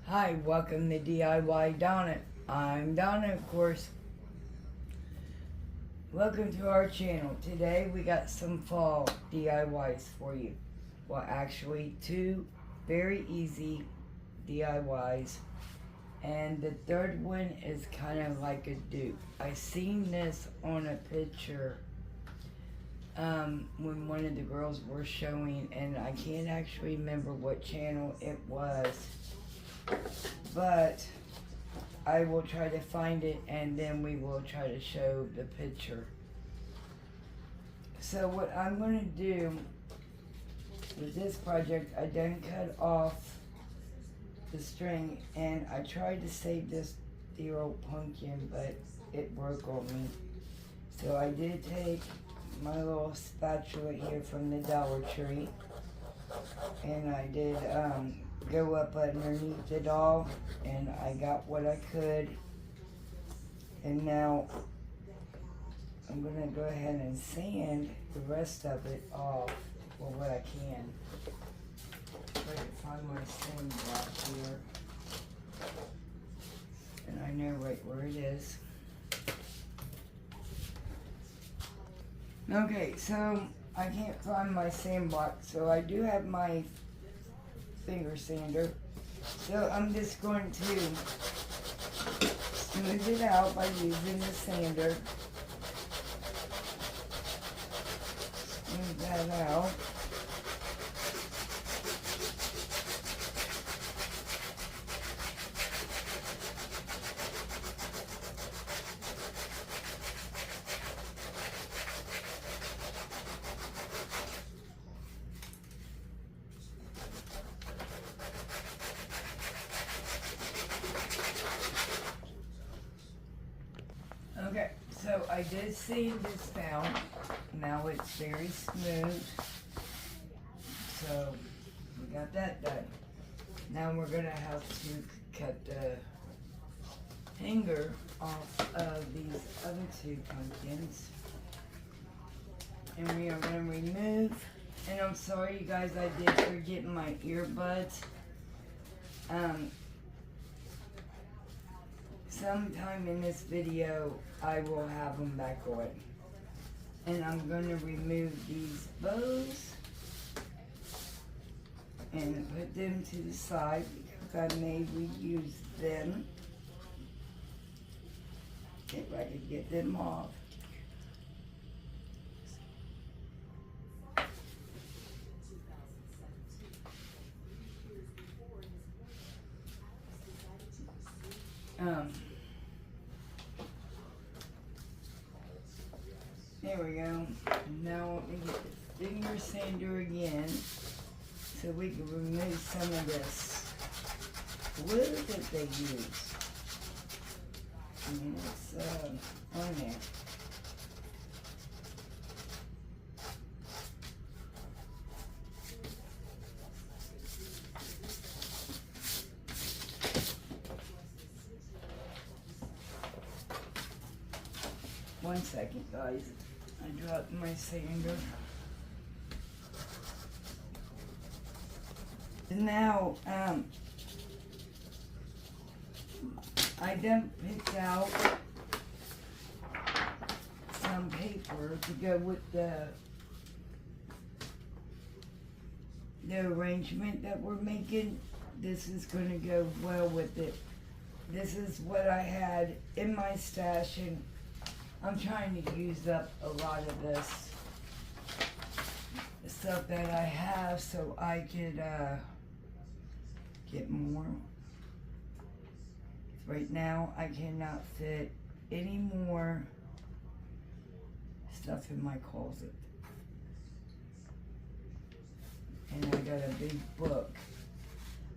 Hi, welcome to DIY Donna. I'm Donna, of course. Welcome to our channel. Today we got some fall DIYs for you. Well, actually, two very easy DIYs. And the third one is kind of like a dupe. I seen this on a picture when one of the girls were showing, and I can't actually remember what channel it was. But I will try to find it and then we will try to show the picture. So what I'm going to do with this project, I done cut off the string and I tried to save this dear old pumpkin, but it broke on me. So I did take my little spatula here from the Dollar Tree and I did go up underneath it all, and I got what I could. And now I'm gonna go ahead and sand the rest of it off, or what I can. Try to find my sand block here, and I know right where it is. Okay, so I can't find my sand block, so I do have my finger sander. So I'm just going to smooth it out by using the sander. Smooth that out. Okay, so I did sand this down. Now it's very smooth. So we got that done. Now we're gonna have to cut the hanger off of these other two pumpkins. And we are gonna remove, and I'm sorry you guys, I did forget my earbuds. Sometime in this video, I will have them back on. And I'm going to remove these bows and put them to the side because I may reuse them if I could get them off. There we go. Now let me get the finger sander again so we can remove some of this glue that they use. And it's on there. One second, guys. I dropped my sander. And now, I then picked out some paper to go with the arrangement that we're making. This is going to go well with it. This is what I had in my stash, and I'm trying to use up a lot of this stuff that I have so I could get more. Right now I cannot fit any more stuff in my closet. And I got a big book.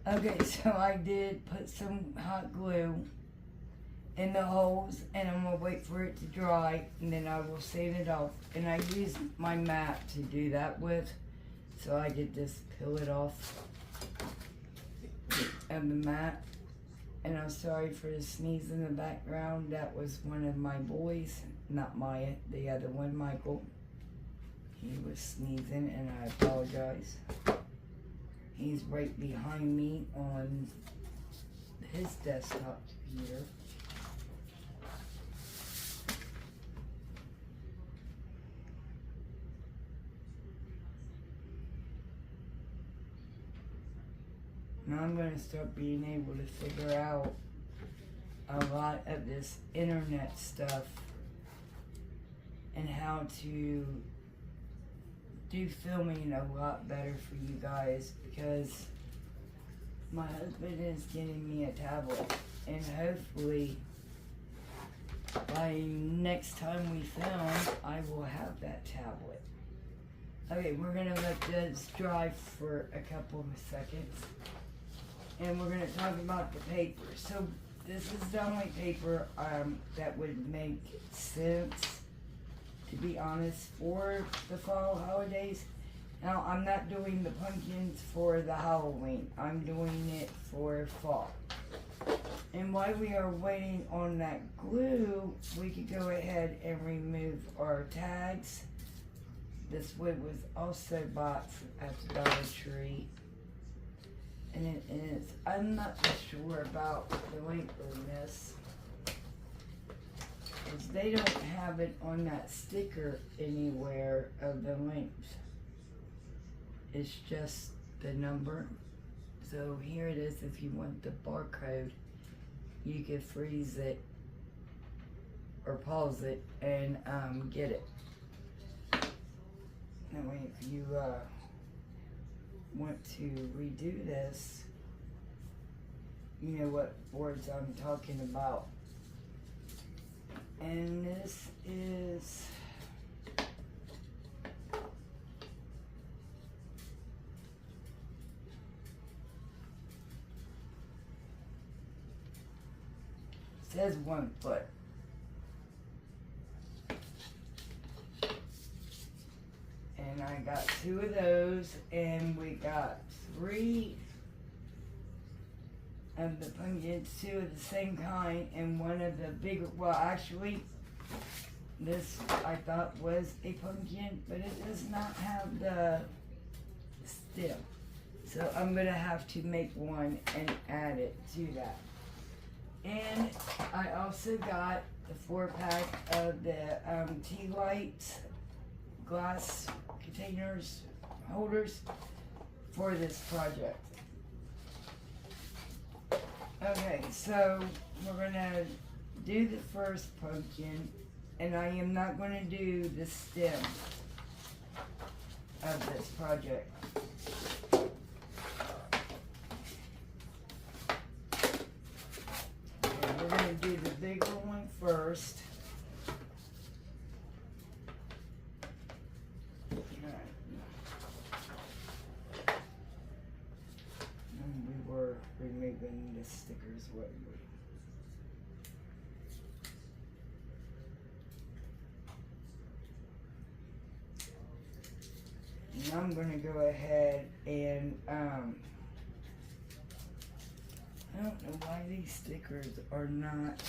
Okay, so I did put some hot glue in the holes, and I'm gonna wait for it to dry, and then I will sand it off. And I use my mat to do that with, so I could just peel it off of the mat. And I'm sorry for the sneeze in the background. That was one of my boys, not Maya, the other one, Michael. He was sneezing, and I apologize. He's right behind me on his desktop computer. Now I'm going to start being able to figure out a lot of this internet stuff and how to do filming a lot better for you guys, because my husband is getting me a tablet, and hopefully by next time we film I will have that tablet. Okay, we're gonna let this dry for a couple of seconds, and we're gonna talk about the paper. So this is the only paper that would make sense, to be honest, for the fall holidays. Now, I'm not doing the pumpkins for the Halloween. I'm doing it for fall. And while we are waiting on that glue, we could go ahead and remove our tags. This wood was also bought at the Dollar Tree. And it is, I'm not sure about the length of this, because they don't have it on that sticker anywhere of the length. It's just the number. So here it is. If you want the barcode, you can freeze it or pause it and get it. That way, if you want to redo this, you know what boards I'm talking about. And this is says 1 foot. And I got 2 of those, and we got 3 of the pumpkins, 2 of the same kind, and 1 of the bigger, well actually, this I thought was a pumpkin, but it does not have the stem. So I'm gonna have to make one and add it to that. And I also got the 4-pack of the tea light glass containers, holders for this project. Okay, so we're gonna do the first pumpkin, and I am not gonna do the stem of this project. We're going to do the bigger one first. Alright. And we were removing the stickers, weren't we? And I'm going to go ahead and I don't know why these stickers are not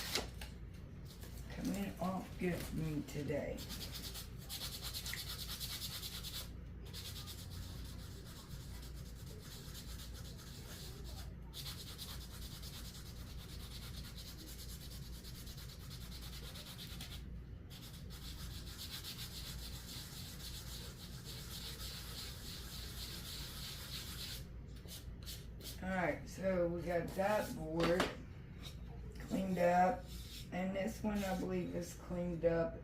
coming off good for me today. Alright, so we got that board cleaned up, and this one I believe is cleaned up.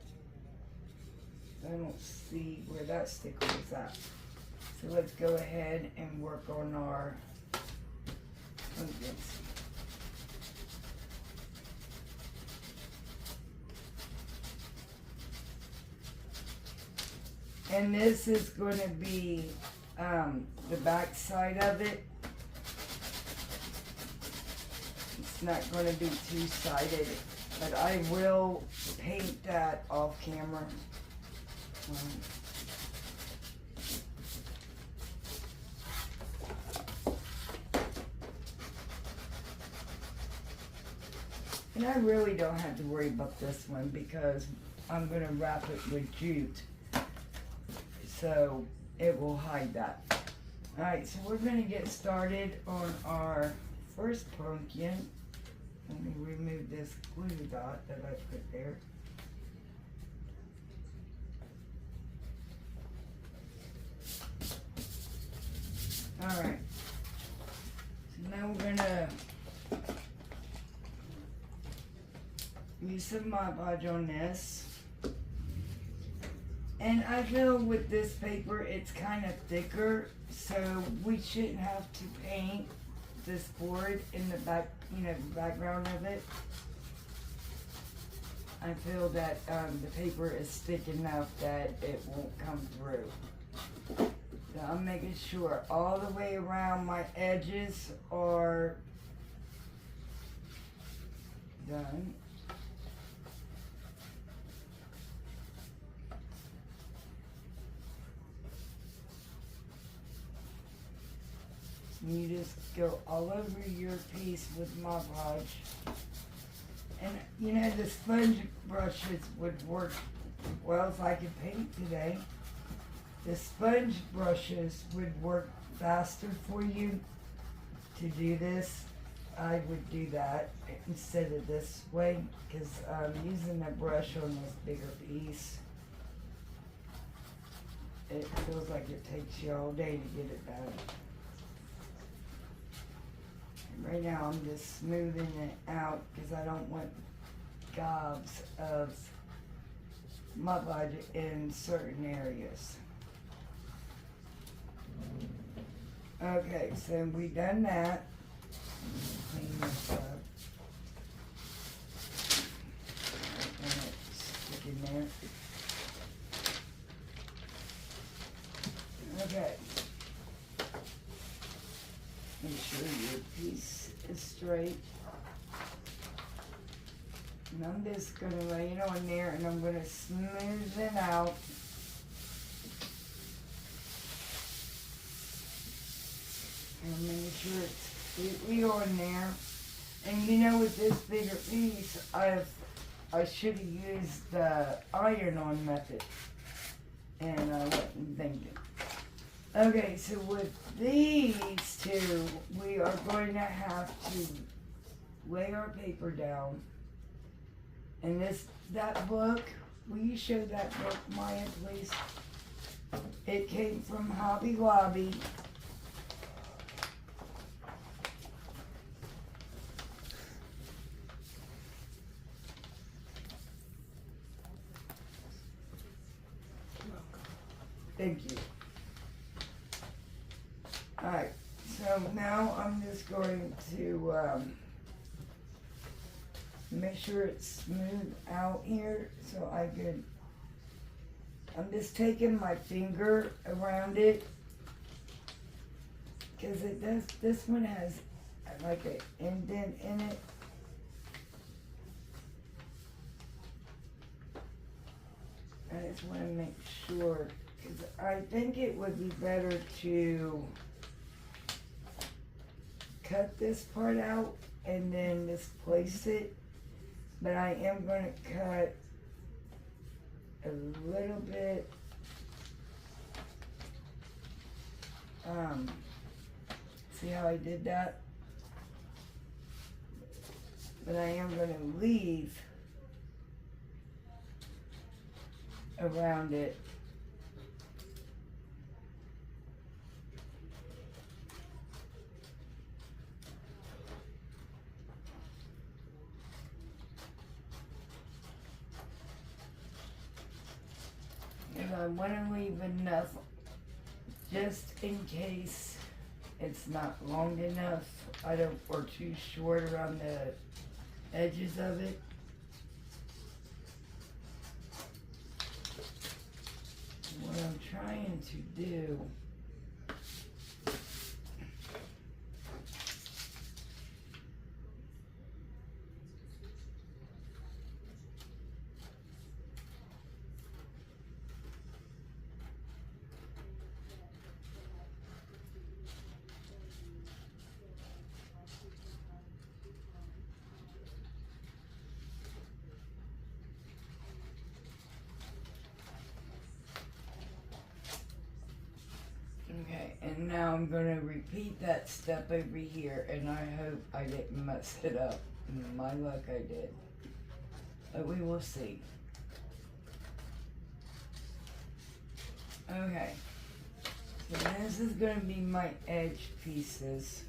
I don't see where that sticker is at. So let's go ahead and work on our pumpkins. And this is going to be the back side of it. It's not going to be two-sided, but I will paint that off camera. And I really don't have to worry about this one because I'm going to wrap it with jute, so it will hide that. Alright, so we're going to get started on our first pumpkin. Let me remove this glue dot that I put there. Alright. So now we're gonna use some Mod Podge on this. And I feel with this paper it's kind of thicker, so we shouldn't have to paint this board in the back, background of it. I feel that the paper is thick enough that it won't come through. So I'm making sure all the way around my edges are done. You just go all over your piece with Mod Podge. And the sponge brushes would work well if I could paint today. The sponge brushes would work faster for you to do this. I would do that instead of this way, because using a brush on this bigger piece, it feels like it takes you all day to get it done. Right now I'm just smoothing it out because I don't want gobs of Mod Podge in certain areas. Okay, so we done that. Clean this up. And it's stick in there. Okay. Make sure your piece is straight. And I'm just going to lay it on there and I'm going to smooth it out. And make sure it's completely on there. And with this bigger piece, I should have used the iron-on method. And I wasn't thinking. Okay, so with these two, we are going to have to lay our paper down. And that book, will you show that book, Maya, please? It came from Hobby Lobby. Thank you. Alright, so now I'm just going to make sure it's smooth out here so I'm just taking my finger around it because this one has like an indent in it. I just want to make sure, because I think it would be better to cut this part out and then just place it, but I am going to cut a little bit see how I did that? But I am going to leave around it. And I want to leave enough just in case it's not long enough, or too short around the edges of it. What I'm trying to do Now I'm going to repeat that step over here, and I hope I didn't mess it up. My luck, I did. But we will see. Okay. So this is going to be my edge pieces.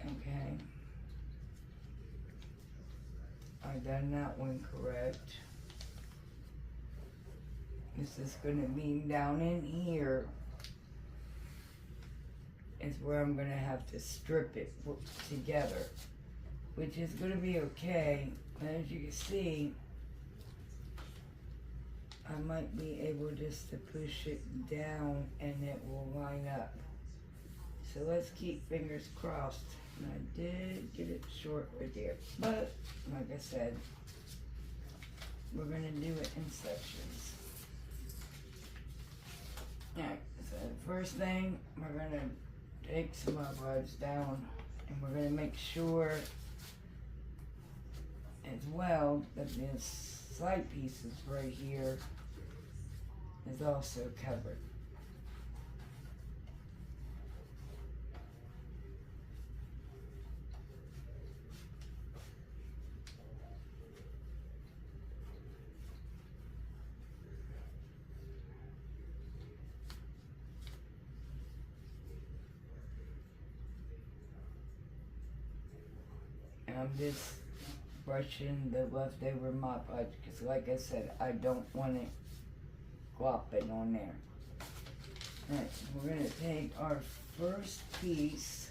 Okay. I done that one correct. This is going to be down in here is where I'm going to have to strip it together, which is going to be okay. As you can see, I might be able just to push it down and it will line up. So let's keep fingers crossed. And I did get it short right there, but like I said, we're going to do it in sections. Alright, so the first thing, we're going to take some of rods down, and we're going to make sure as well that this side pieces right here is also covered. I'm just brushing the leftover Mod Podge because, like I said, I don't want it glopping on there. Alright, we're going to take our first piece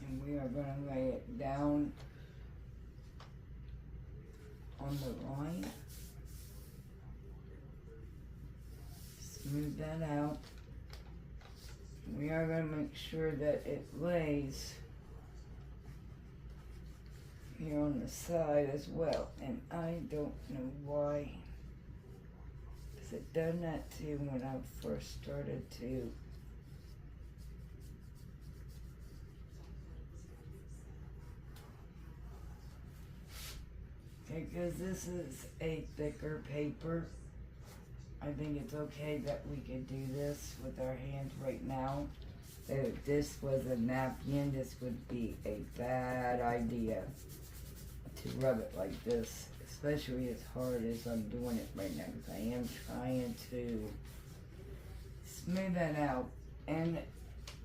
and we are going to lay it down on the line. Smooth that out. We are going to make sure that it lays here on the side as well. And I don't know why. Because it done that too when I first started to. Because this is a thicker paper, I think it's okay that we could do this with our hands right now. If this was a napkin, this would be a bad idea to rub it like this, especially as hard as I'm doing it right now, because I am trying to smooth that out. And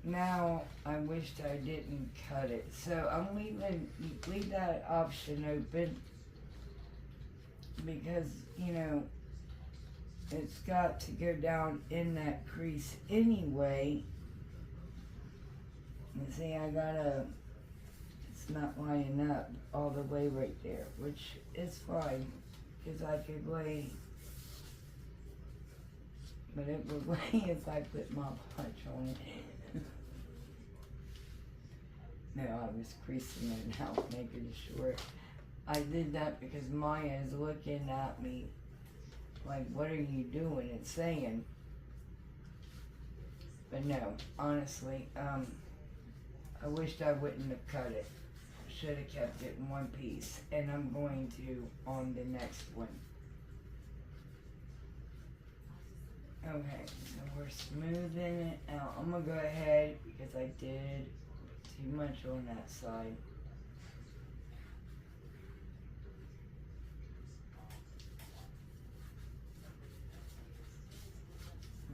now I wished I didn't cut it. So I'm leave that option open because, you know, it's got to go down in that crease anyway. You see, it's not lining up all the way right there, which is fine, because I could lay, but it would lay if I put my punch on it. No, I was creasing it out, making sure. I did that because Maya is looking at me like, what are you doing? It's saying. But no, honestly, I wished I wouldn't have cut it. Should have kept it in one piece. And I'm going to on the next one. Okay, so we're smoothing it out. I'm going to go ahead because I did too much on that side.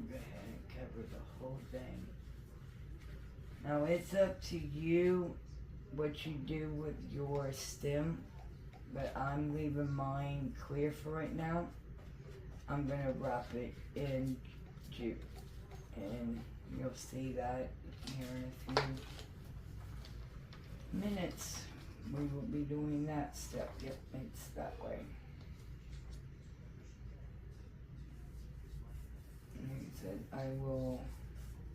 Go ahead and cover the whole thing. Now it's up to you what you do with your stem, but I'm leaving mine clear for right now. I'm gonna wrap it in jute, and you'll see that here in a few minutes. We will be doing that step. Yep, it's that way. Like I said, I will,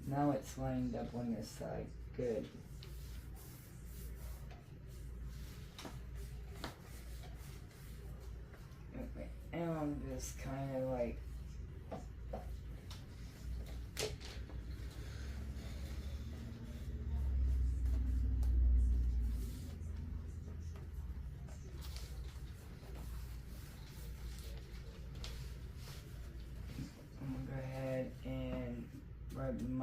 now it's lined up on this side. Good. Okay, and I'm just kind of like,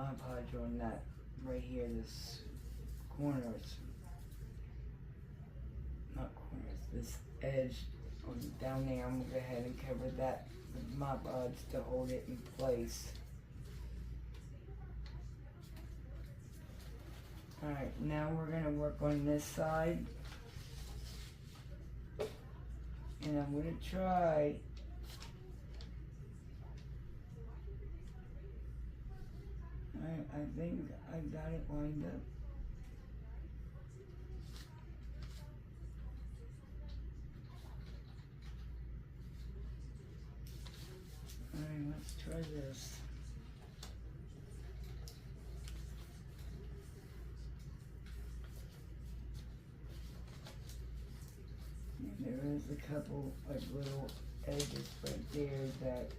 Mod Podge on that right here, this corners. Not corners, this edge on down there. I'm gonna go ahead and cover that with Mod Podge to hold it in place. Alright, now we're gonna work on this side. And I'm gonna try I think I got it lined up. Alright, let's try this. And there is a couple like little edges right there that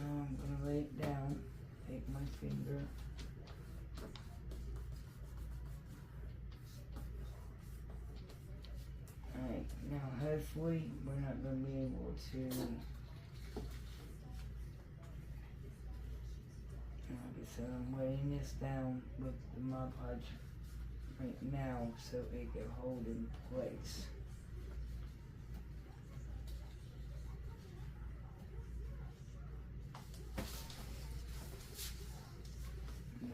I'm gonna lay it down, take my finger, alright, now hopefully we're not gonna be able to, like I said, I'm weighing this down with the Mod Podge right now so it can hold in place.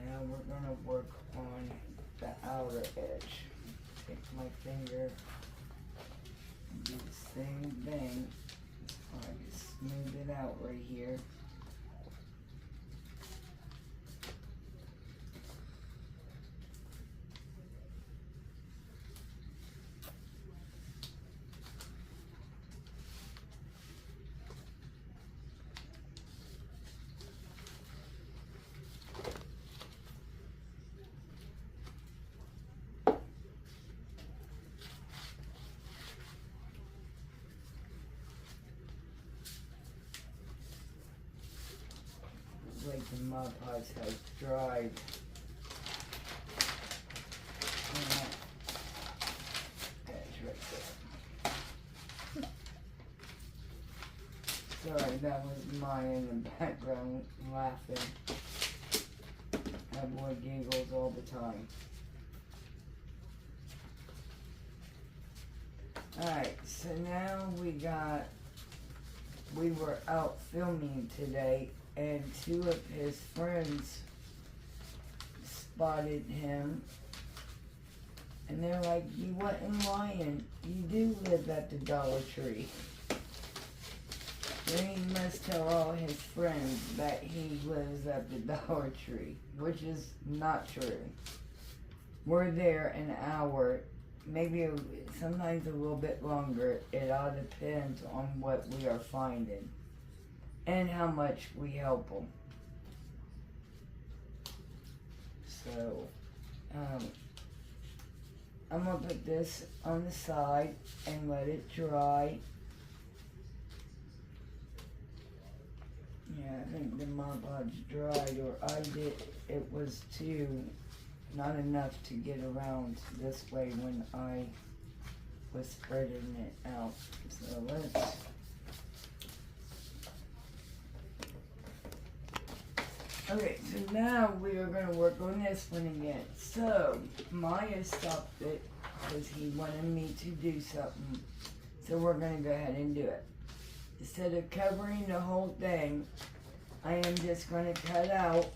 Now we're gonna work on the outer edge. Take my finger and do the same thing. I just smooth it out right here. Like the Mod Podge has dried. Edge right there. Sorry, that was Maya in the background laughing. That boy giggles all the time. Alright, so now we were out filming today, and two of his friends spotted him, and they're like, "You wasn't lying. You do live at the Dollar Tree." Then he must tell all his friends that he lives at the Dollar Tree, which is not true. We're there an hour, maybe sometimes a little bit longer. It all depends on what we are finding and how much we help them. So, I'm gonna put this on the side and let it dry. Yeah, I think the Mod Podge dried, or I did. It was not enough to get around this way when I was spreading it out. So let's okay, so now we are going to work on this one again. So, Maya stopped it because he wanted me to do something. So we're going to go ahead and do it. Instead of covering the whole thing, I am just going to cut out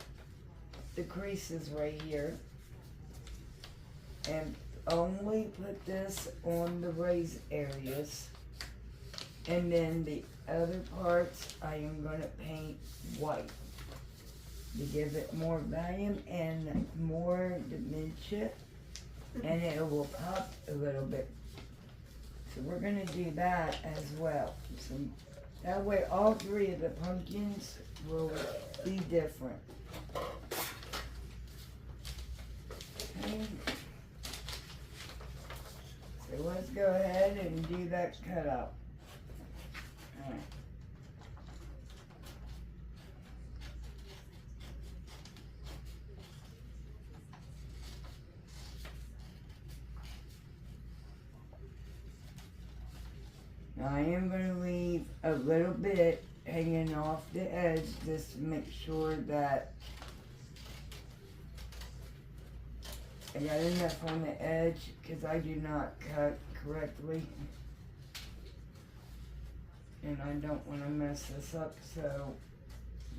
the creases right here. And only put this on the raised areas. And then the other parts I am going to paint white to give it more volume and more dimension, and it will pop a little bit. So we're going to do that as well. So that way all three of the pumpkins will be different. Okay. So let's go ahead and do that cutout. Alright. Now I am going to leave leave a little bit hanging off the edge just to make sure that I got enough on the edge, because I do not cut correctly. And I don't want to mess this up, so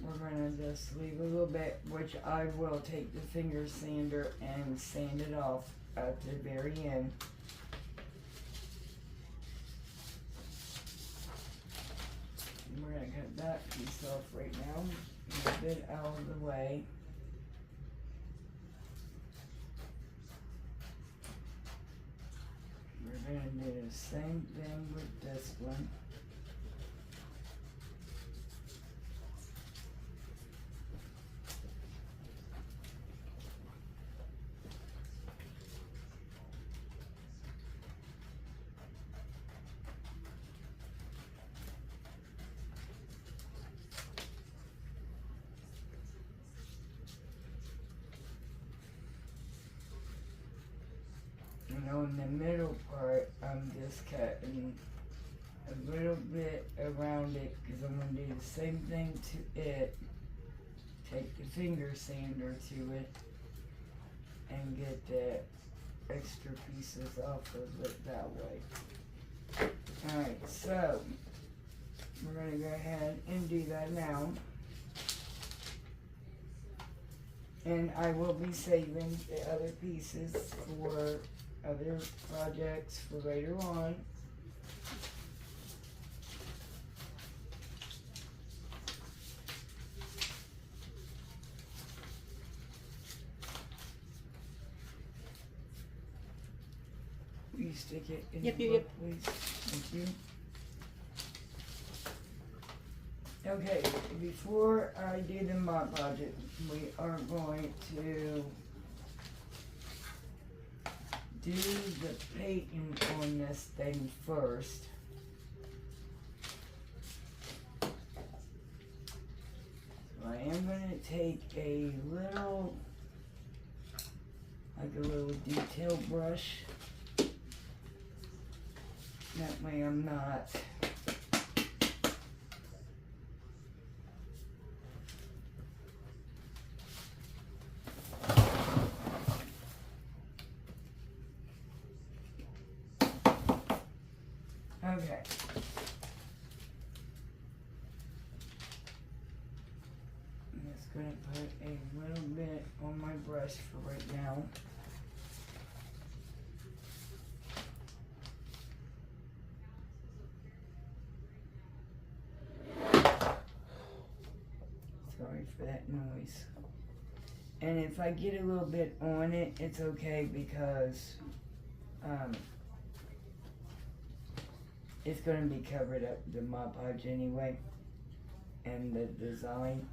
we're going to just leave a little bit, which I will take the finger sander and sand it off at the very end. And we're going to cut that piece off right now, a bit out of the way. We're going to do the same thing with this one. And on the middle part, I'm just cutting a little bit around it, because I'm going to do the same thing to it. Take the finger sander to it and get the extra pieces off of it that way. Alright, so we're going to go ahead and do that now. And I will be saving the other pieces for other projects for later on. Will you stick it in the book, please? Thank you. Okay, before I do the Mod Podge, we are going to do the painting on this thing first. So I am going to take a little, like a little detail brush. That way I'm not okay. I'm just going to put a little bit on my brush for right now. Sorry for that noise. And if I get a little bit on it, it's okay, because it's going to be covered up, the Mod Podge anyway, and the design.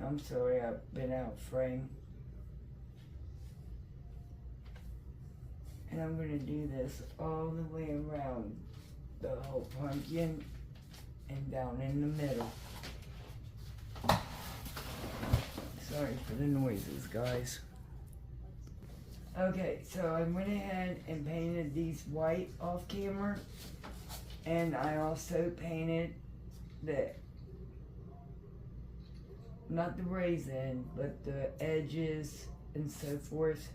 I'm sorry, I've been out frame. And I'm going to do this all the way around the whole pumpkin and down in the middle. Sorry for the noises, guys. Okay, so I went ahead and painted these white off camera. And I also painted the, not the raisin, but the edges and so forth.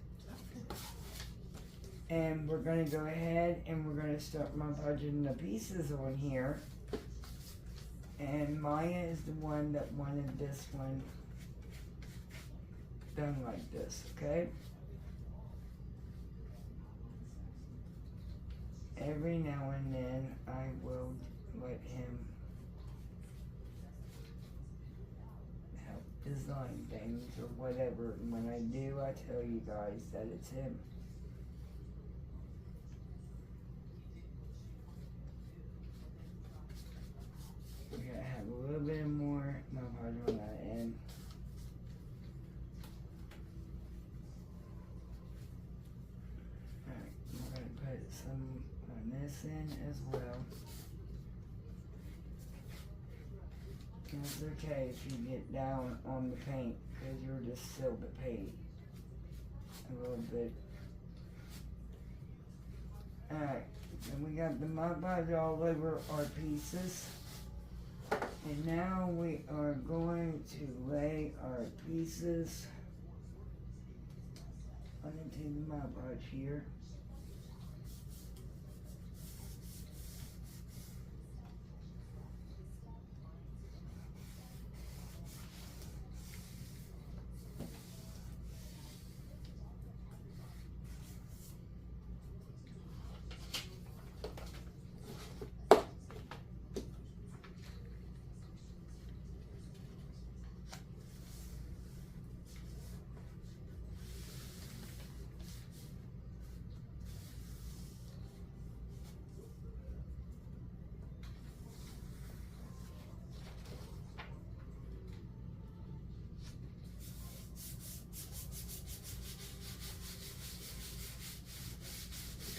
And we're going to go ahead and we're going to start Mod Podging the pieces on here. And Maya is the one that wanted this one done like this, okay? Every now and then I will let him help design things or whatever. And when I do, I tell you guys that it's him. And it's okay if you get down on the paint, because you're just still the paint a little bit. Alright, and we got the Mod Podge all over our pieces. And now we are going to lay our pieces onto the Mod Podge here.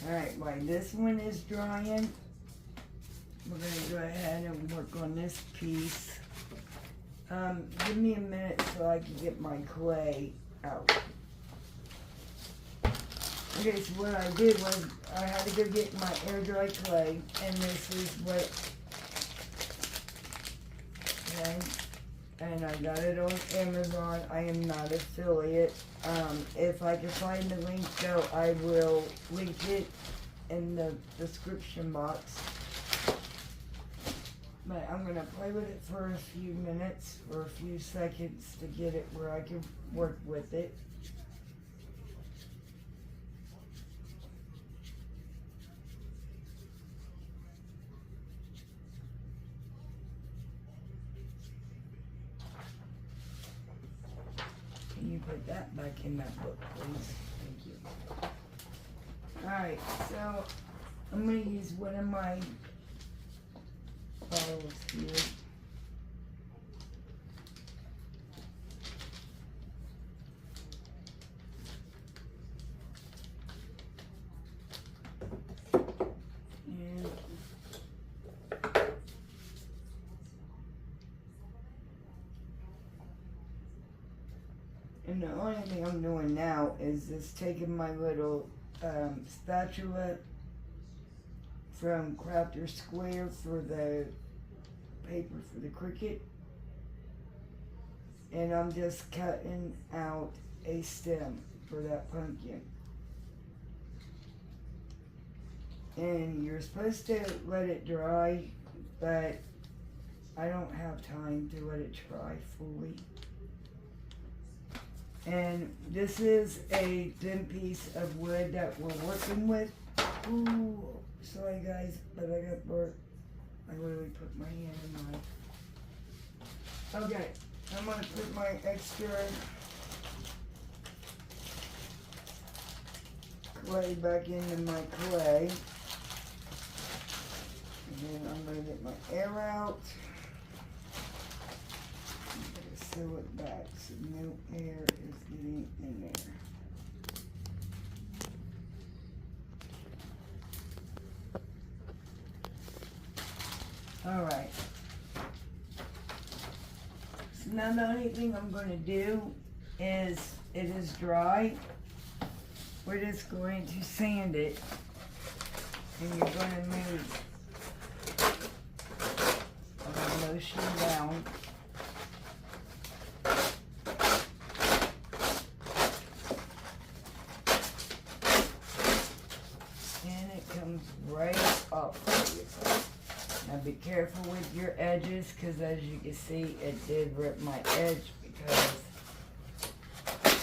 Alright, while this one is drying, we're going to go ahead and work on this piece. Give me a minute so I can get my clay out. Okay, so what I did was I had to go get my air dry clay, and this is what, okay, and I got it on Amazon. I am not affiliate. If I can find the link though, I will link it in the description box. But I'm going to play with it for a few minutes or a few seconds to get it where I can work with it. Can you put that back in that book, please? Thank you. Alright, so I'm going to use one of my bottles here. And the only thing I'm doing now is just taking my little spatula from Crafter Square for the paper for the Cricut, and I'm just cutting out a stem for that pumpkin. And you're supposed to let it dry, but I don't have time to let it dry fully. And this is a thin piece of wood that we're working with. Ooh, sorry guys, but I got burnt. I literally put my hand in my... Okay, I'm going to put my extra clay back into my clay. And then I'm going to get my air out. Seal it back so no air is getting in there. Alright. So now the only thing I'm going to do is, it is dry. We're just going to sand it. And you're going to move the motion down. Right up for you. Now be careful with your edges, because as you can see, it did rip my edge because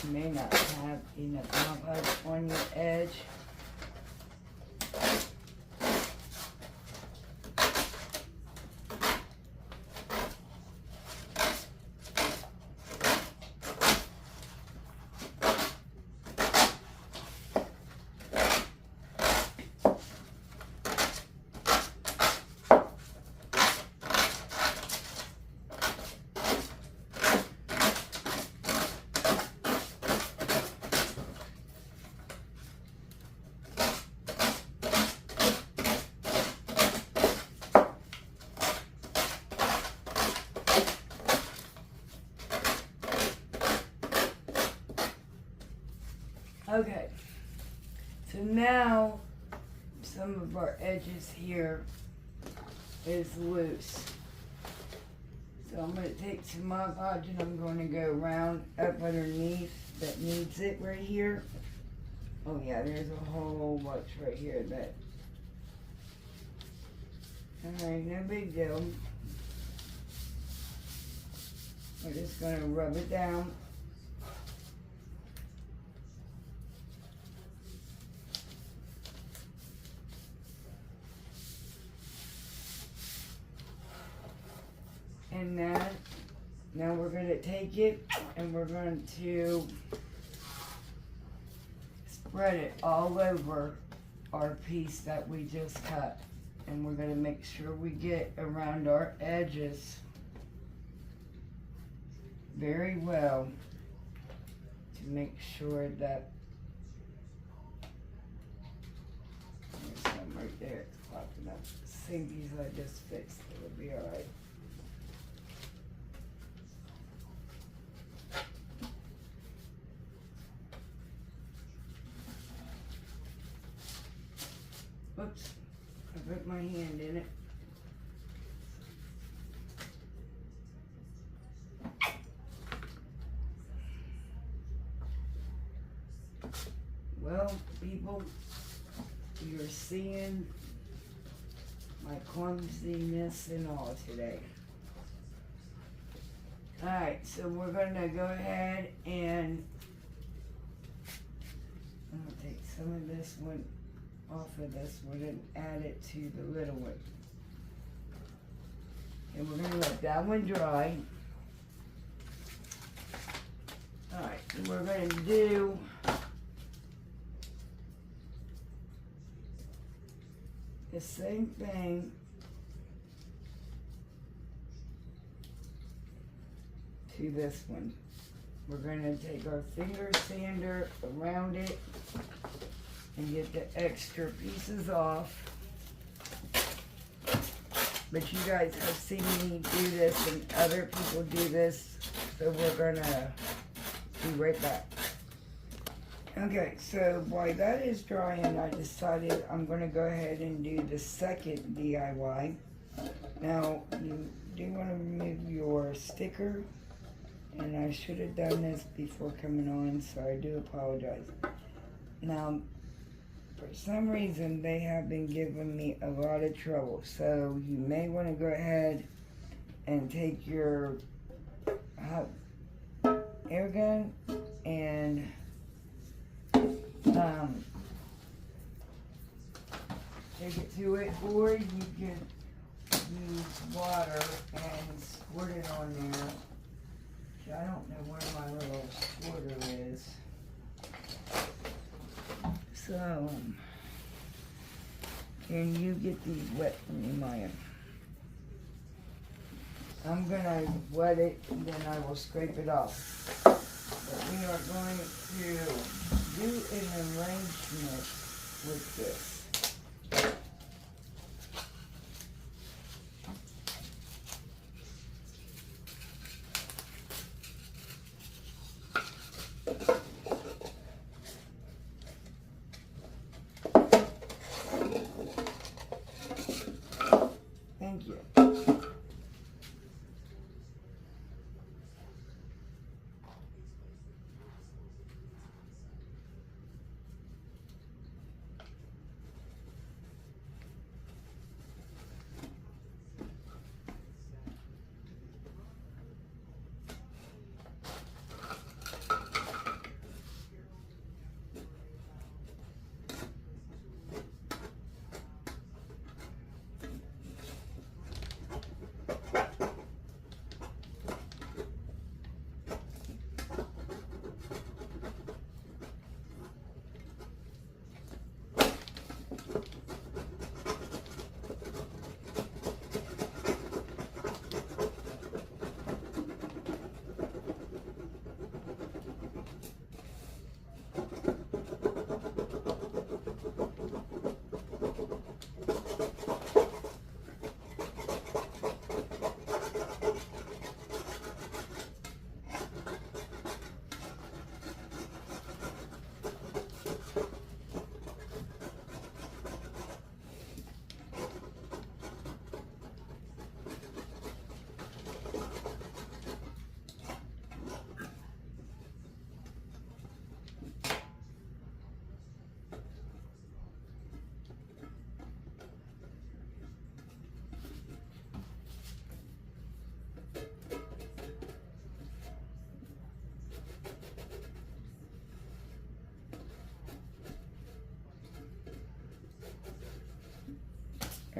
you may not have enough Mod Podge on your edge. Okay, so now some of our edges here is loose. So I'm going to take some Mod Podge and I'm going to go around up underneath that needs it right here. Oh yeah, there's a whole bunch right here that... Alright, no big deal. We're just going to rub it down. And that, now we're going to take it and we're going to spread it all over our piece that we just cut. And we're going to make sure we get around our edges very well to make sure that there's some right there. It's popping up. Same piece I just fixed. It'll be alright. Oops, I put my hand in it. Well, people, you're seeing my clumsiness and all today. Alright, so we're going to go ahead and I'm going to take some of this one off of this one and add it to the little one. And we're going to let that one dry. Alright, and we're going to do the same thing to this one. We're going to take our finger sander around it and get the extra pieces off. But you guys have seen me do this and other people do this, so we're gonna be right back. Okay, so while that is drying, I decided I'm gonna go ahead and do the second DIY. Now, you do want to remove your sticker, and I should have done this before coming on, so I do apologize. Now, for some reason, they have been giving me a lot of trouble. So you may want to go ahead and take your hot air gun and take it to it, or you can use water and squirt it on there. I don't know where my little squirter is. So, can you get these wet for me, Maya? I'm gonna wet it and then I will scrape it off. But we are going to do an arrangement with this. Thank you.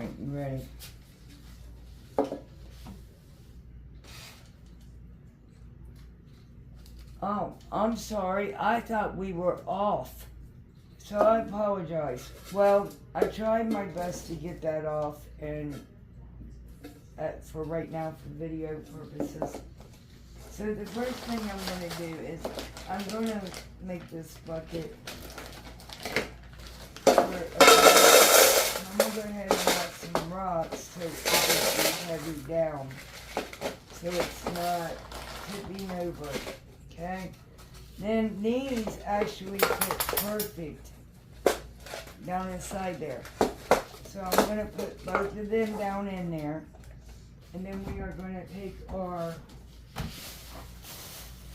Alright, you ready? Oh, I'm sorry. I thought we were off. So I apologize. Well, I tried my best to get that off, and for right now, for video purposes. So the first thing I'm going to do is I'm going to make this bucket for I'm going to go ahead and add some rocks so it doesn't be heavy down. So it's not tipping over. Okay? Then these actually fit perfect down inside there. So I'm going to put both of them down in there. And then we are going to take our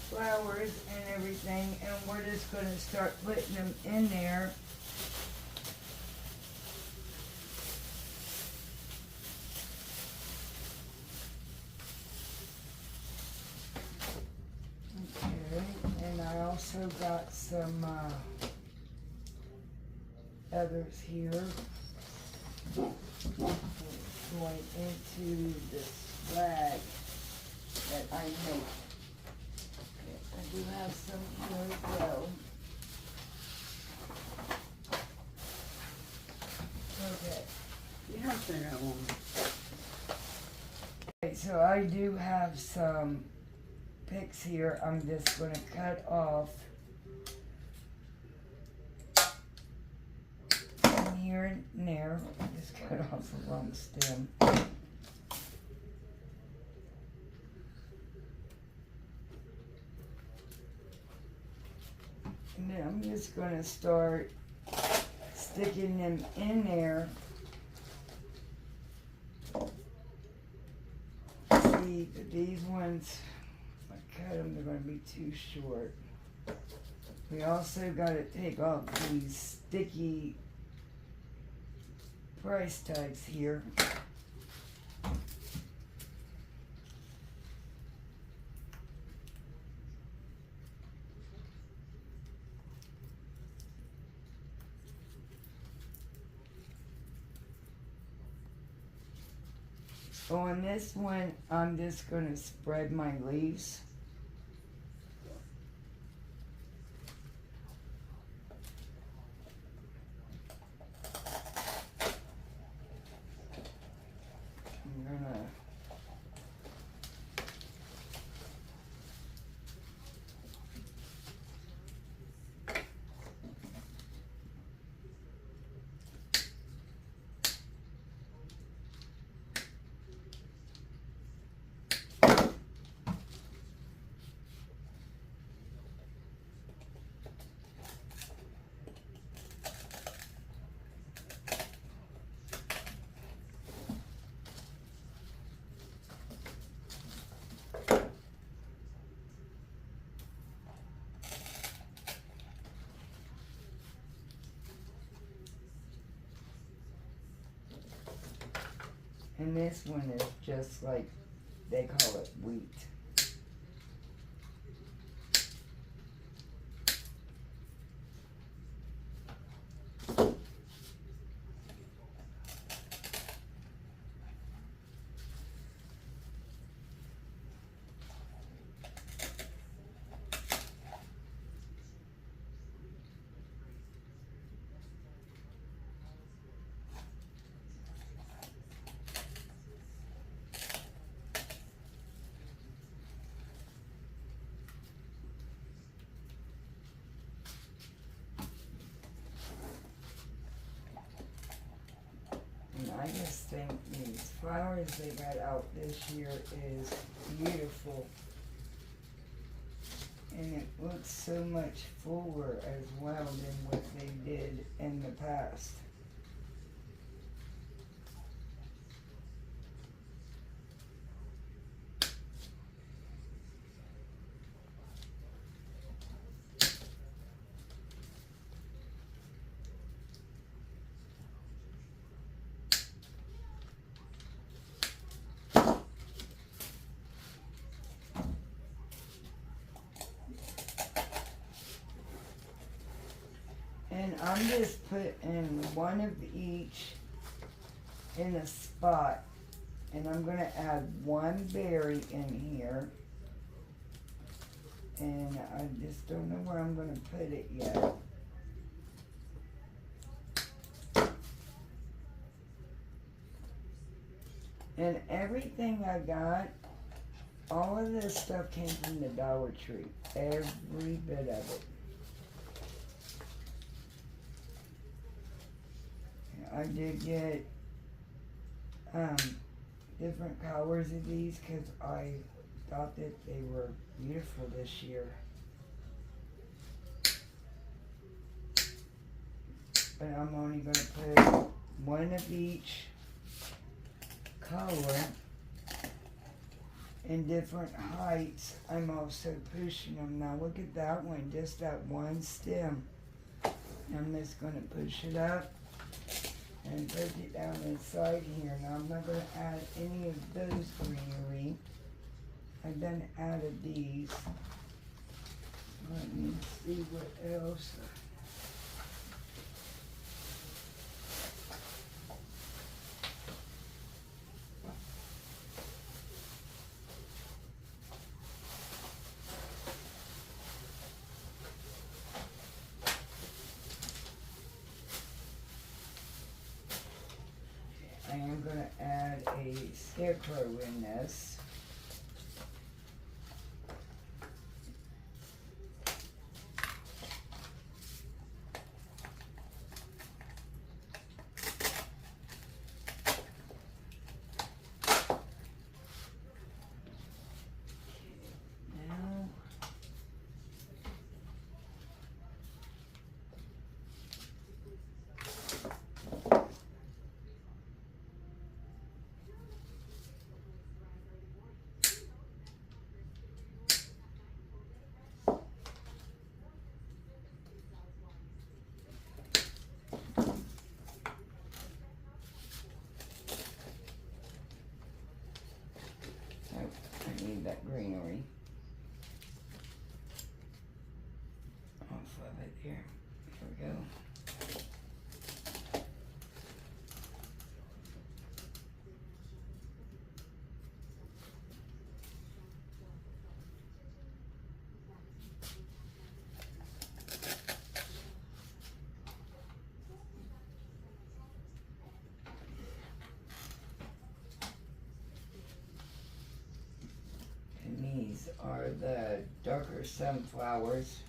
flowers and everything, and we're just going to start putting them in there. Okay, and I also got some others here going into this flag that I made. I do have some here as well. Okay. You have to have one. Okay, so I do have some picks here. I'm just going to cut off from here and there. Just cut off the wrong stem. And then I'm just going to start sticking them in there. See, these ones, if I cut them, they're going to be too short. We also got to take off these sticky price tags here. On this one, I'm just going to spread my leaves. I'm going to and this one is just like they call it wheat. And I just think these flowers they got out this year is beautiful. And it looks so much fuller as well than what they did in the past. And I'm just putting one of each in a spot. And I'm going to add one berry in here. And I just don't know where I'm going to put it yet. And everything I got, all of this stuff came from the Dollar Tree. Every bit of it. I did get different colors of these because I thought that they were beautiful this year. But I'm only going to put one of each color in different heights. I'm also pushing them. Now look at that one, just that one stem. I'm just going to push it up and put it down inside here. Now I'm not going to add any of those greenery. I've done added these. Let me see what else. I am going to add a scarecrow in this. I need that greenery off of it here. There we go. These are the darker sunflowers.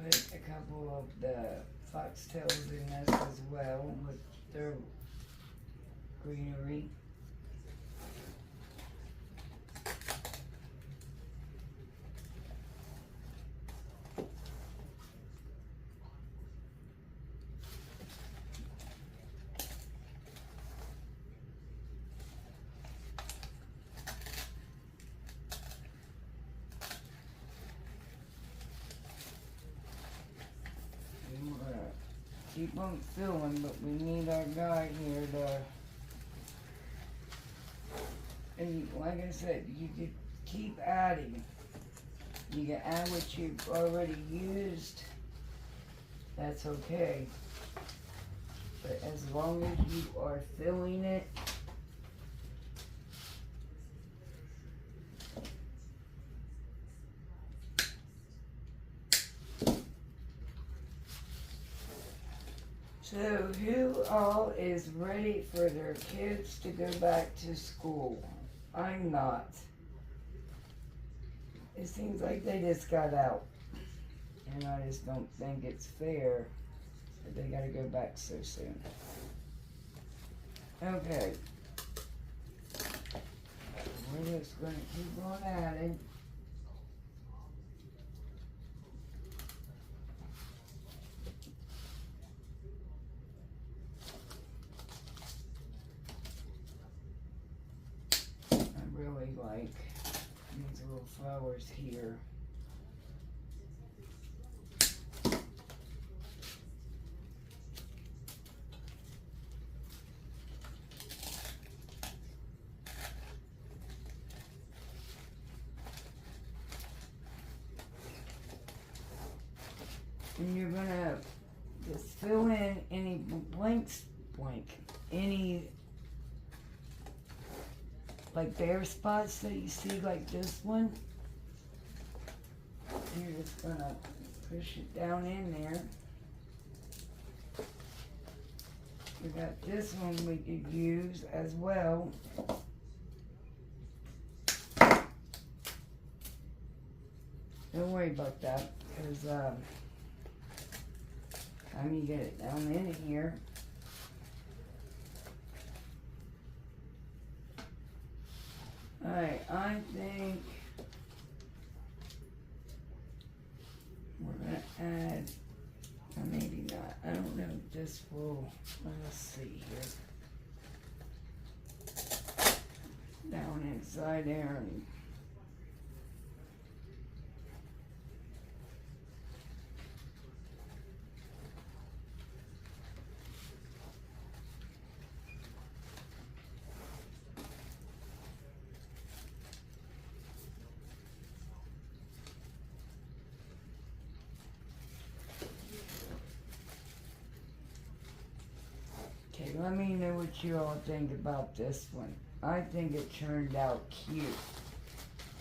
Put a couple of the foxtails in this as well with their greenery. Keep on filling, but we need our guy here to, and like I said, you could keep adding. You can add what you've already used, that's okay. But as long as you are filling it, so who all is ready for their kids to go back to school? I'm not. It seems like they just got out. And I just don't think it's fair that they gotta go back so soon. Okay. We're just gonna keep on adding. I really like these little flowers here. And you're gonna just fill in any any like bare spots that you see, like this one. And you're just gonna push it down in there. We got this one we could use as well. Don't worry about that, because time you get it down in here. Alright, I think we're gonna add, or maybe not, I don't know, this will, let's see here. Down inside there and okay, let me know what you all think about this one. I think it turned out cute.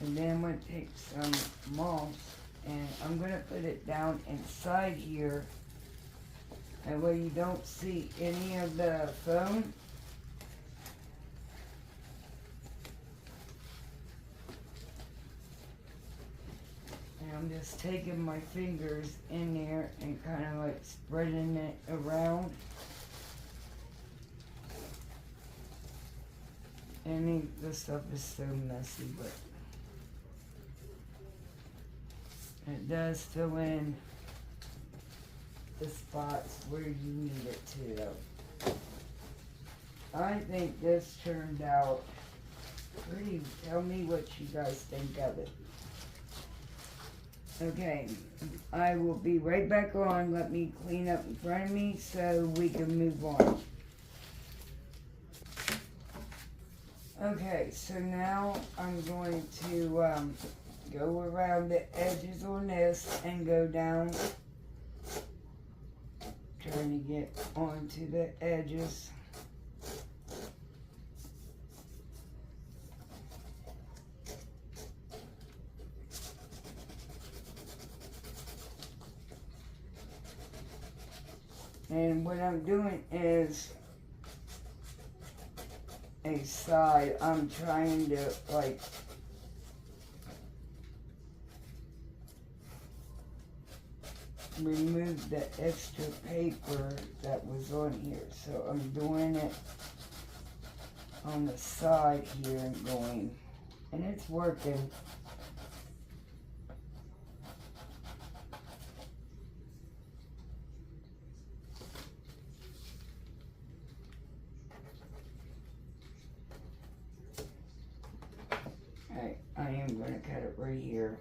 And then I'm going to take some moss and I'm going to put it down inside here. That way you don't see any of the foam. And I'm just taking my fingers in there and kind of like spreading it around. And this stuff is so messy, but it does fill in the spots where you need it to. I think this turned out pretty. Tell me what you guys think of it. Okay, I will be right back on. Let me clean up in front of me so we can move on. Okay, so now I'm going to go around the edges on this and go down, trying to get onto the edges. And what I'm doing is a side. I'm trying to like remove the extra paper that was on here. So I'm doing it on the side here and going, and it's working. I am going to cut it right here.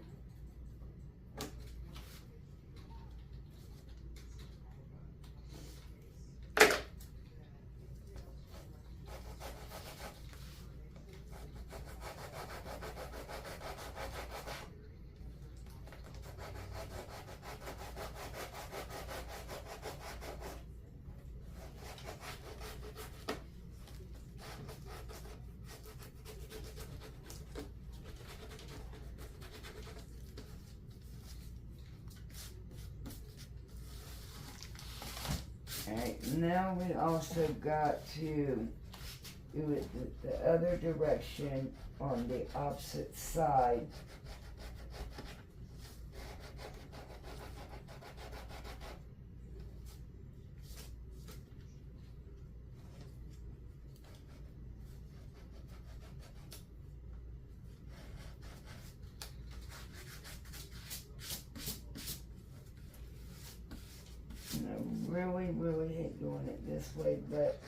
Alright, now we also got to do it the other direction on the opposite side. really, really hate doing it this way, but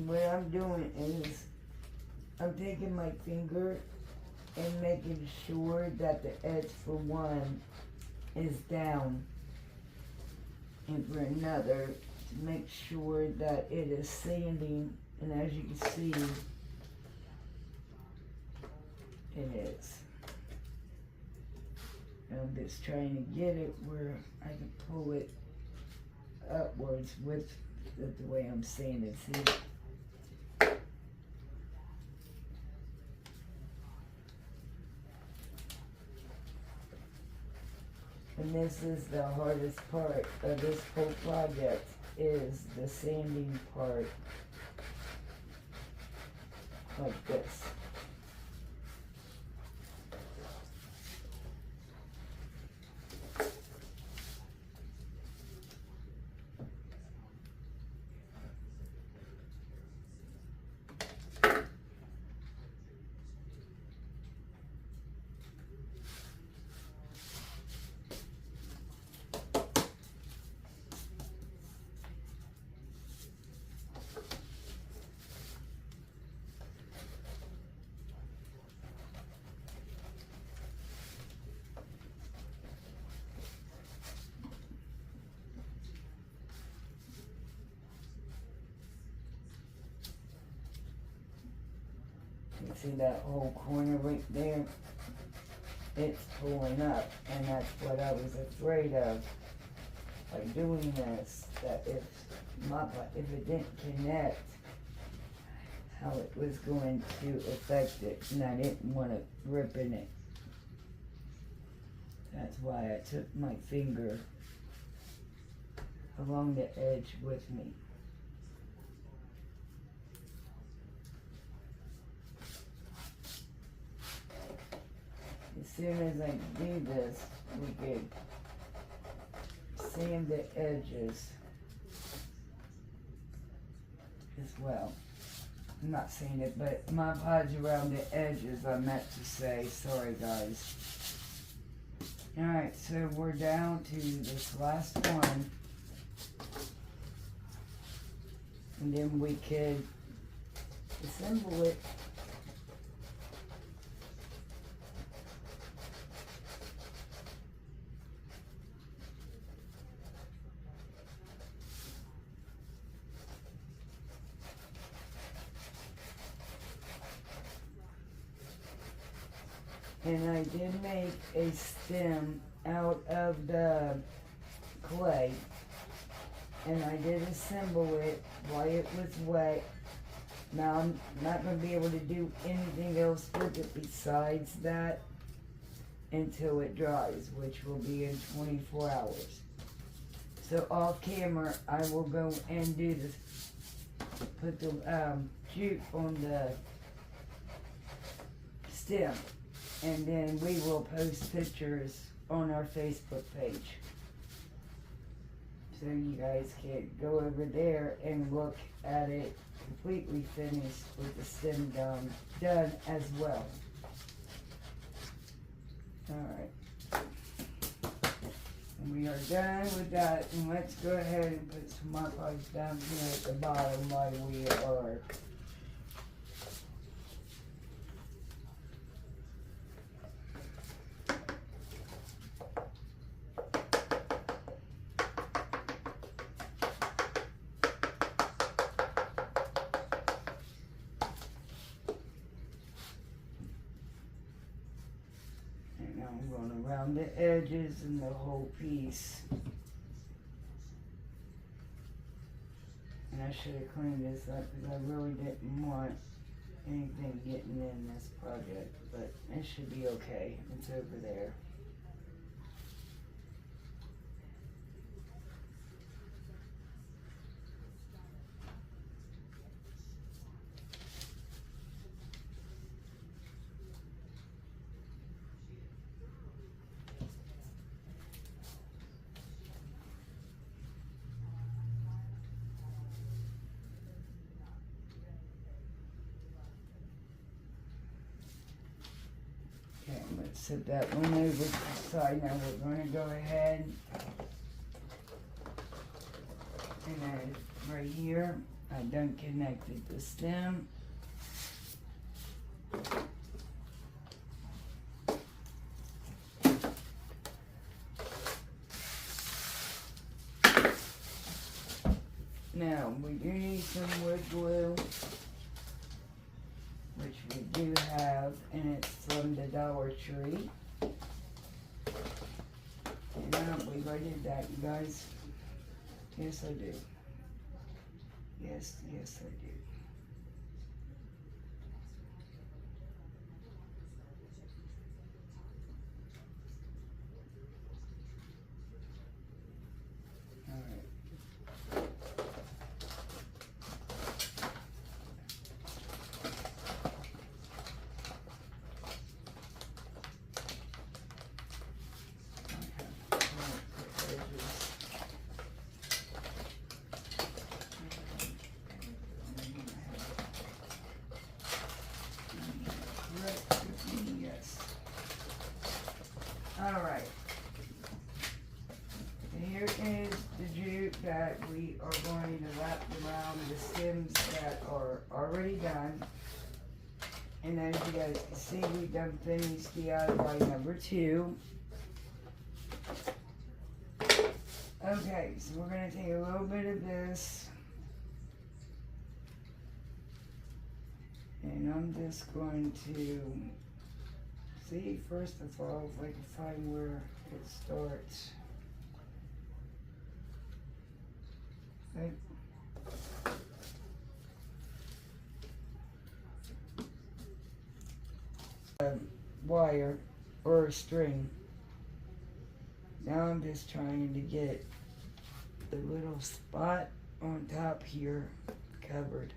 what I'm doing is I'm taking my finger and making sure that the edge for one is down, and for another to make sure that it is sanding, and as you can see, it is. And I'm just trying to get it where I can pull it upwards with the way I'm sanding. See? And this is the hardest part of this whole project, is the sanding part, like this. You see that whole corner right there? It's pulling up, and that's what I was afraid of by doing this, that if it didn't connect, how it was going to affect it, and I didn't want to rip in it. That's why I took my finger along the edge with me. As soon as I do this, we could sand the edges as well. I'm not saying it, but my pods around the edges, I meant to say. Sorry, guys. Alright, so we're down to this last one. And then we could assemble it. And I did make a stem out of the clay, and I did assemble it while it was wet. Now I'm not going to be able to do anything else with it besides that until it dries, which will be in 24 hours. So off camera, I will go and do this, put the jute on the stem. And then we will post pictures on our Facebook page. So you guys can go over there and look at it completely finished with the stem done as well. Alright. And we are done with that. And let's go ahead and put some markers down here at the bottom while we are. I'm going around the edges and the whole piece. And I should have cleaned this up because I really didn't want anything getting in this project, but it should be okay. It's over there. Okay, let's set that one over to the side. Now we're going to go ahead and then right here, I done connected the stem. Now we do need some wood glue, which we do have, and it's from the Dollar Tree. And I don't believe I did that, you guys. Yes, I do. Yes, I do. Alright. Yes. Alright. Here is the jute that we are going to wrap around the stems that are already done. And as you guys can see, we've done finished DIY number 2. Okay, so we're going to take a little bit of this. And I'm just going to see, first of all, if I can find where it starts. Okay. Wire or a string. Now I'm just trying to get the little spot on top here covered.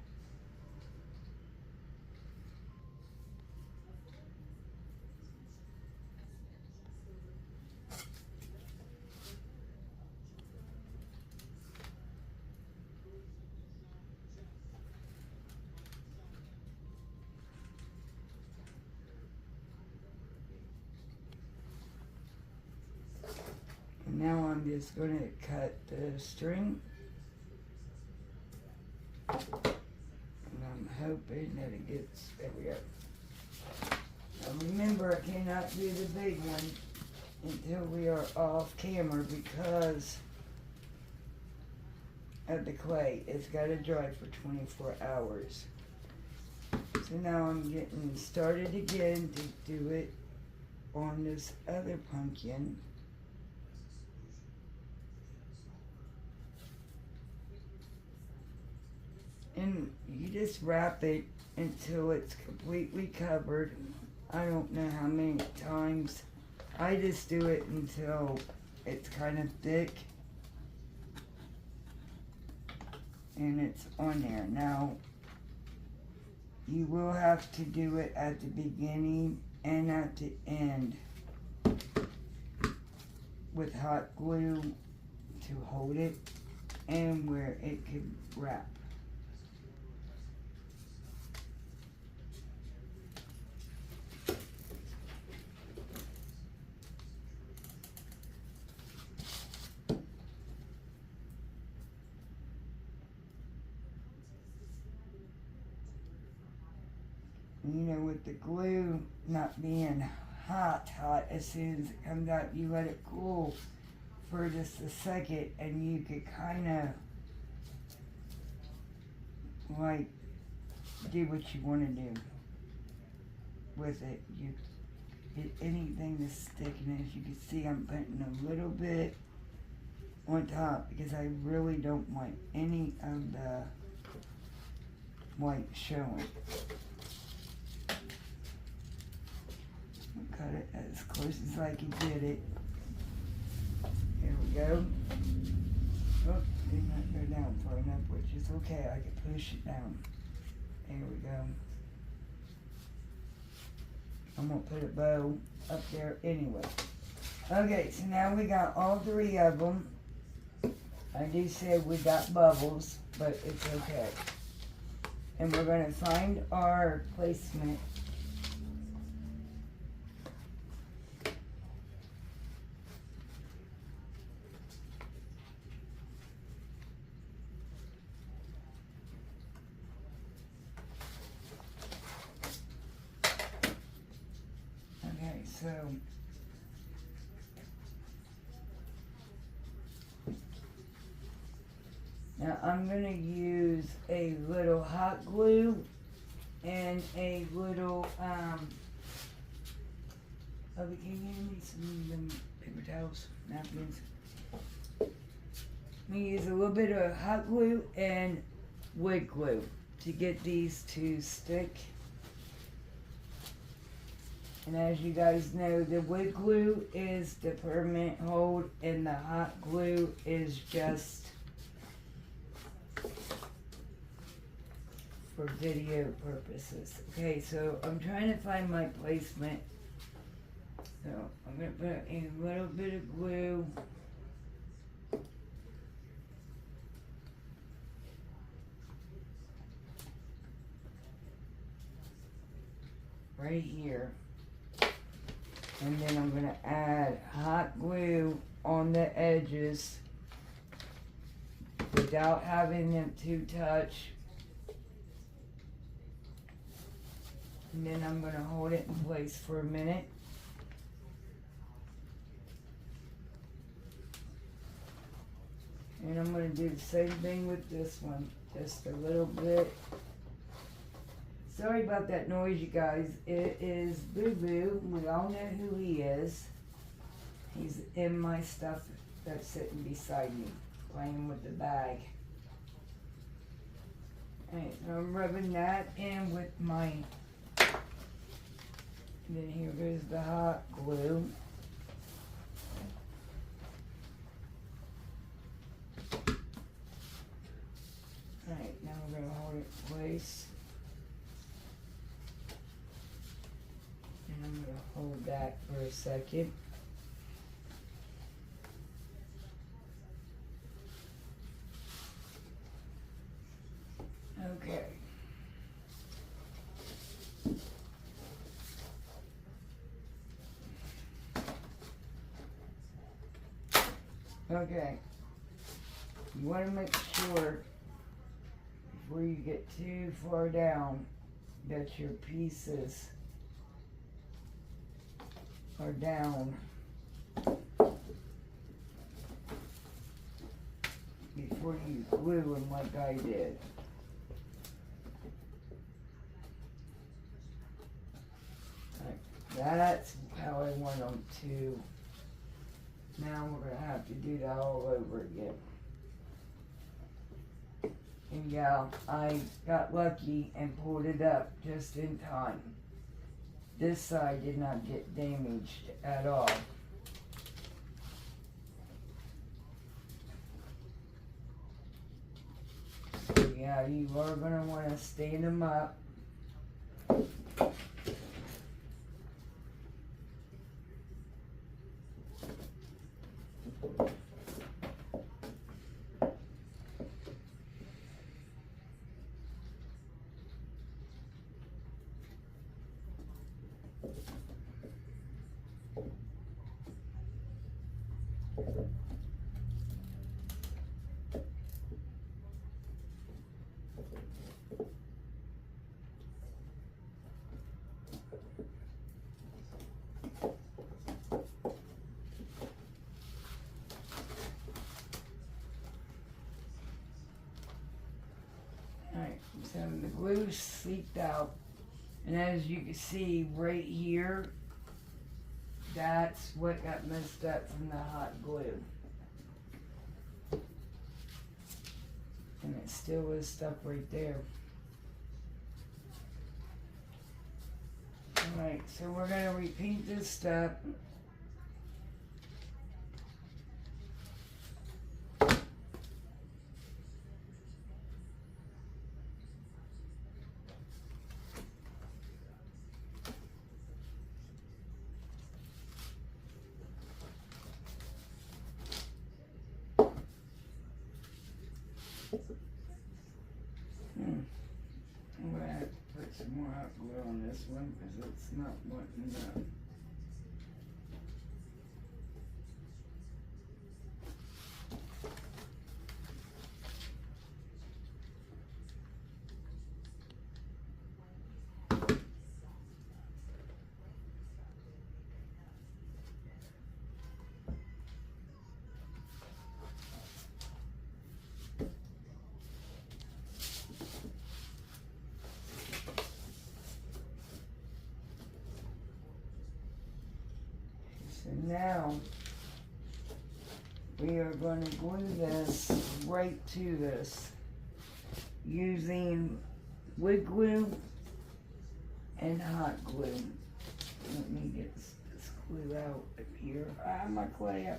Now I'm just going to cut the string, and I'm hoping that it gets, there we go. Now remember, I cannot do the big one until we are off camera because of the clay. It's got to dry for 24 hours. So now I'm getting started again to do it on this other pumpkin. And you just wrap it until it's completely covered. I don't know how many times. I just do it until it's kind of thick. And it's on there. Now, you will have to do it at the beginning and at the end with hot glue to hold it and where it could wrap. You know, with the glue not being hot, as soon as it comes out, you let it cool for just a second, and you could kind of, like, do what you want to do with it. You get anything that's sticking. As you can see, I'm putting a little bit on top because I really don't want any of the white showing. cut it as close as I can get it. Here we go. Oh, did not go down far enough, which is okay. I can push it down. There we go. I'm gonna put a bow up there anyway. Okay, so now we got all three of them. I do say we got bubbles, but it's okay. And we're gonna find our placement. Okay, so now I'm going to use a little hot glue and a little, can you hand me some of them paper towels, napkins? I'm going to use a little bit of hot glue and wood glue to get these to stick. And as you guys know, the wood glue is the permanent hold and the hot glue is just for video purposes. Okay, so I'm trying to find my placement. So I'm going to put a little bit of glue. Right here. And then I'm going to add hot glue on the edges without having them to touch. And then I'm going to hold it in place for a minute. And I'm going to do the same thing with this one. Just a little bit. Sorry about that noise, you guys. It is Boo Boo. We all know who he is. He's in my stuff that's sitting beside me, playing with the bag. Alright, so I'm rubbing that in with my... And then here goes the hot glue. Alright, now we're going to hold it in place. And I'm going to hold that for a second. Okay. Okay. You want to make sure before you get too far down that your pieces are down before you glue them like I did. That's how I want them to. Now we're going to have to do that all over again. And yeah, I got lucky and pulled it up just in time. This side did not get damaged at all. So yeah, you are going to want to stand them up. So the glue seeped out, and as you can see right here, that's what got messed up from the hot glue. And it still was stuck right there. Alright, so we're gonna repeat this step. I'm gonna have to put some more hot glue on this one because it's not wanting to. So now we are going to glue this right to this using wood glue and hot glue. Let me get this glue out of here. My clay.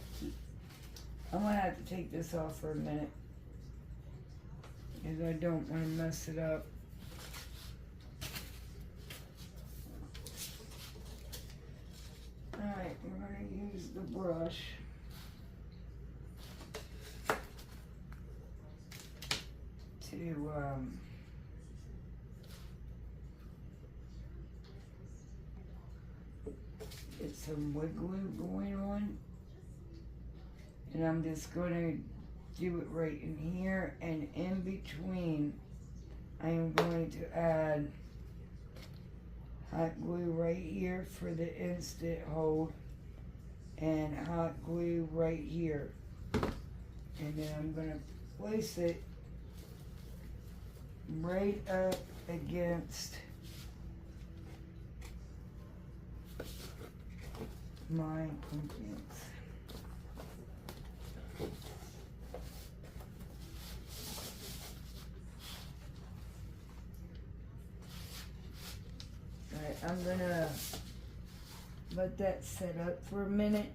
I'm going to have to take this off for a minute because I don't want to mess it up. Alright, we're going to use the brush to get some wood glue going on. And I'm just going to do it right in here, and in between I am going to add hot glue right here for the instant hold, and hot glue right here. And then I'm going to place it right up against my pumpkins. Alright, I'm gonna let that set up for a minute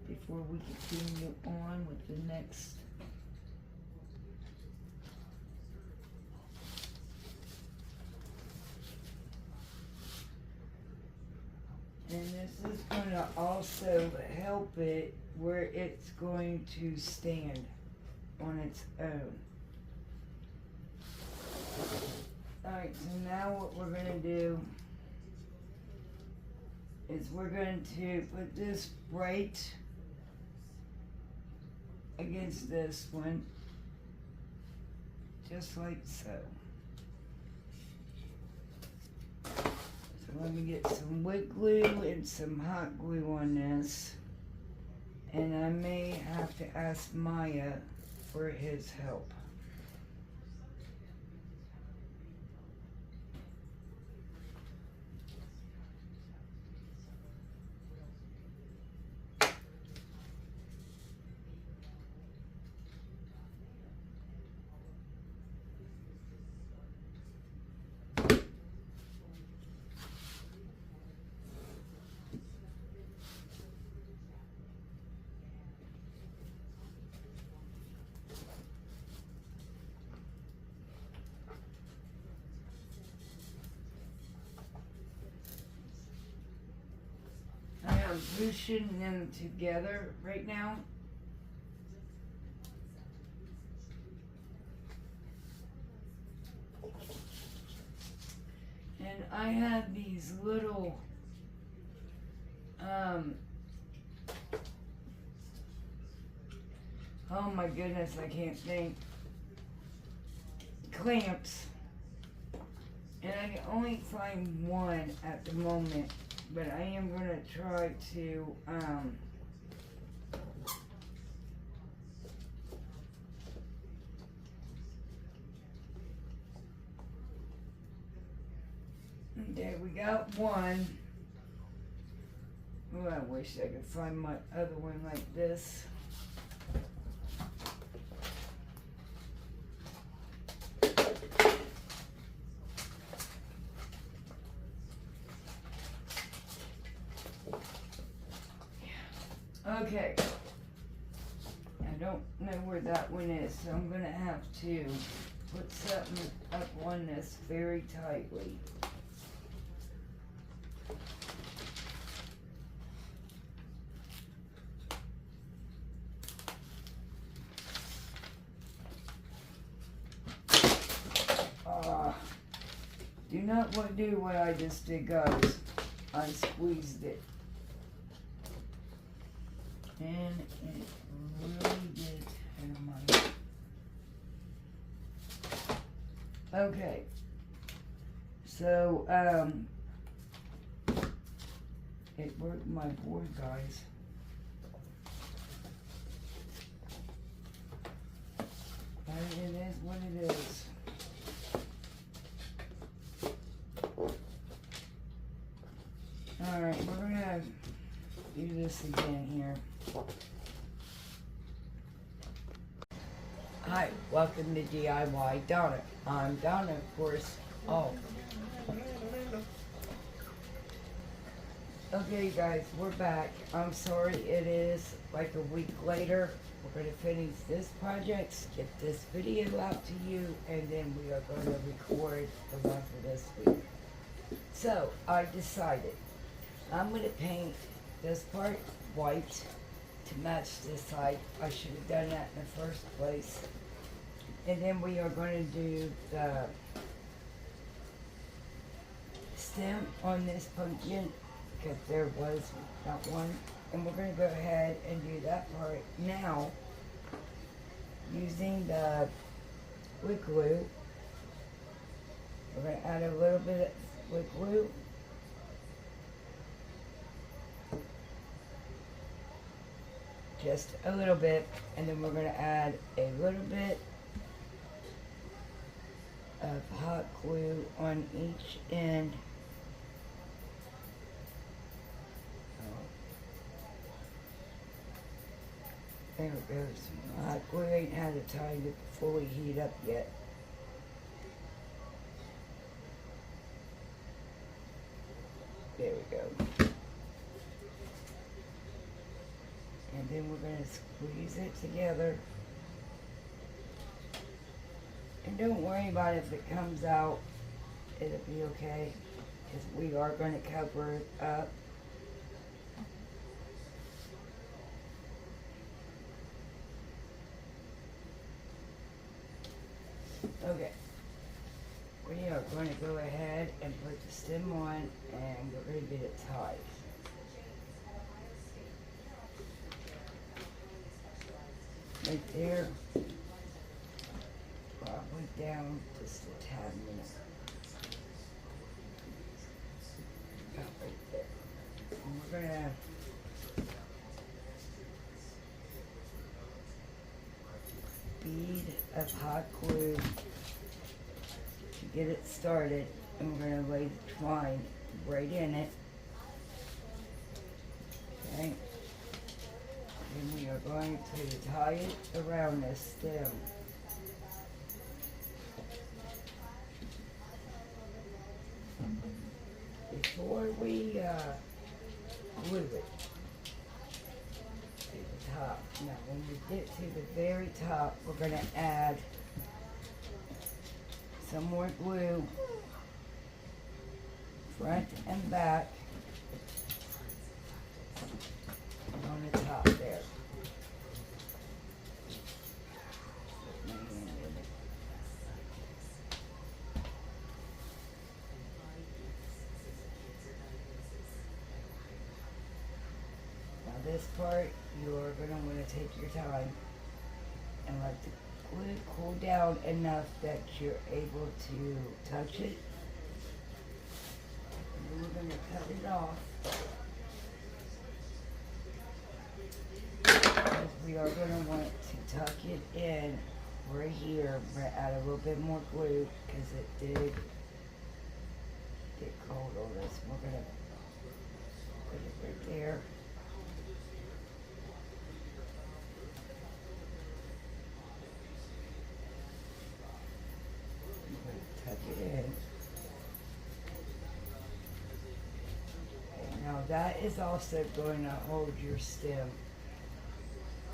before we continue on with the next. And this is going to also help it where it's going to stand on its own. Alright, so now what we're going to do is we're going to put this right against this one, just like so. So let me get some wood glue and some hot glue on this, and I may have to ask Maya for his help. I'm pushing them together right now. And I have these little oh my goodness, I can't think, clamps, and I can only find one at the moment, but I am going to try to okay, we got one. Oh, I wish I could find my other one like this. Okay. I don't know where that one is, so I'm gonna have to put something up on this very tightly. Do not do what I just did, guys. I squeezed it. And it really did tear my... Okay. So, it broke my board, guys. But it is what it is. Alright, we're gonna do this again here. Hi, welcome to DIY Donna. I'm Donna, of course. Oh. Okay, guys, we're back. I'm sorry it is like a week later. We're going to finish this project, get this video out to you, and then we are going to record the one for this week. So, I decided I'm going to paint this part white to match this side. I should have done that in the first place. And then we are going to do the stem on this pumpkin, because there was not one. And we're going to go ahead and do that part now using the wood glue. We're going to add a little bit of wood glue. Just a little bit, and then we're going to add a little bit of hot glue on each end. There it goes. Hot glue ain't had a time to fully heat up yet. There we go. And then we're going to squeeze it together. And don't worry about if it comes out. It'll be okay. Because we are going to cover it up. Okay. We are going to go ahead and put the stem on, and we're going to get it tied. Right there. Probably down just a tad minute. About right there. And we're going to bead of hot glue to get it started, and we're going to lay the twine right in it. Okay. And we are going to tie it around this stem. Before we glue it to the top. Now when we get to the very top, we're going to add some more glue, front and back, on the top there. Now this part, you're going to want to take your time and let the glue cool down enough that you're able to touch it. And then we're going to cut it off. Because we are going to want to tuck it in right here. We're going to add a little bit more glue because it did get cold on this. We're going to put it right there. Tuck it in. Okay, now that is also going to hold your stem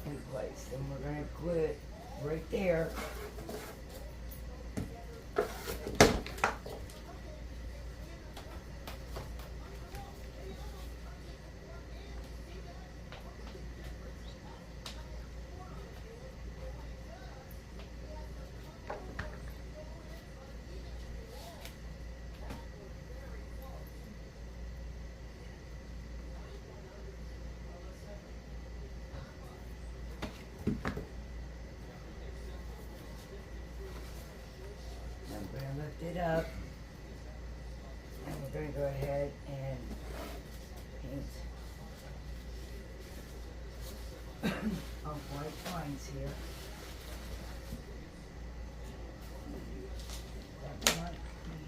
in place. And we're gonna glue it right there. I'm gonna lift it up, and we're gonna go ahead and paint our white lines here. That might be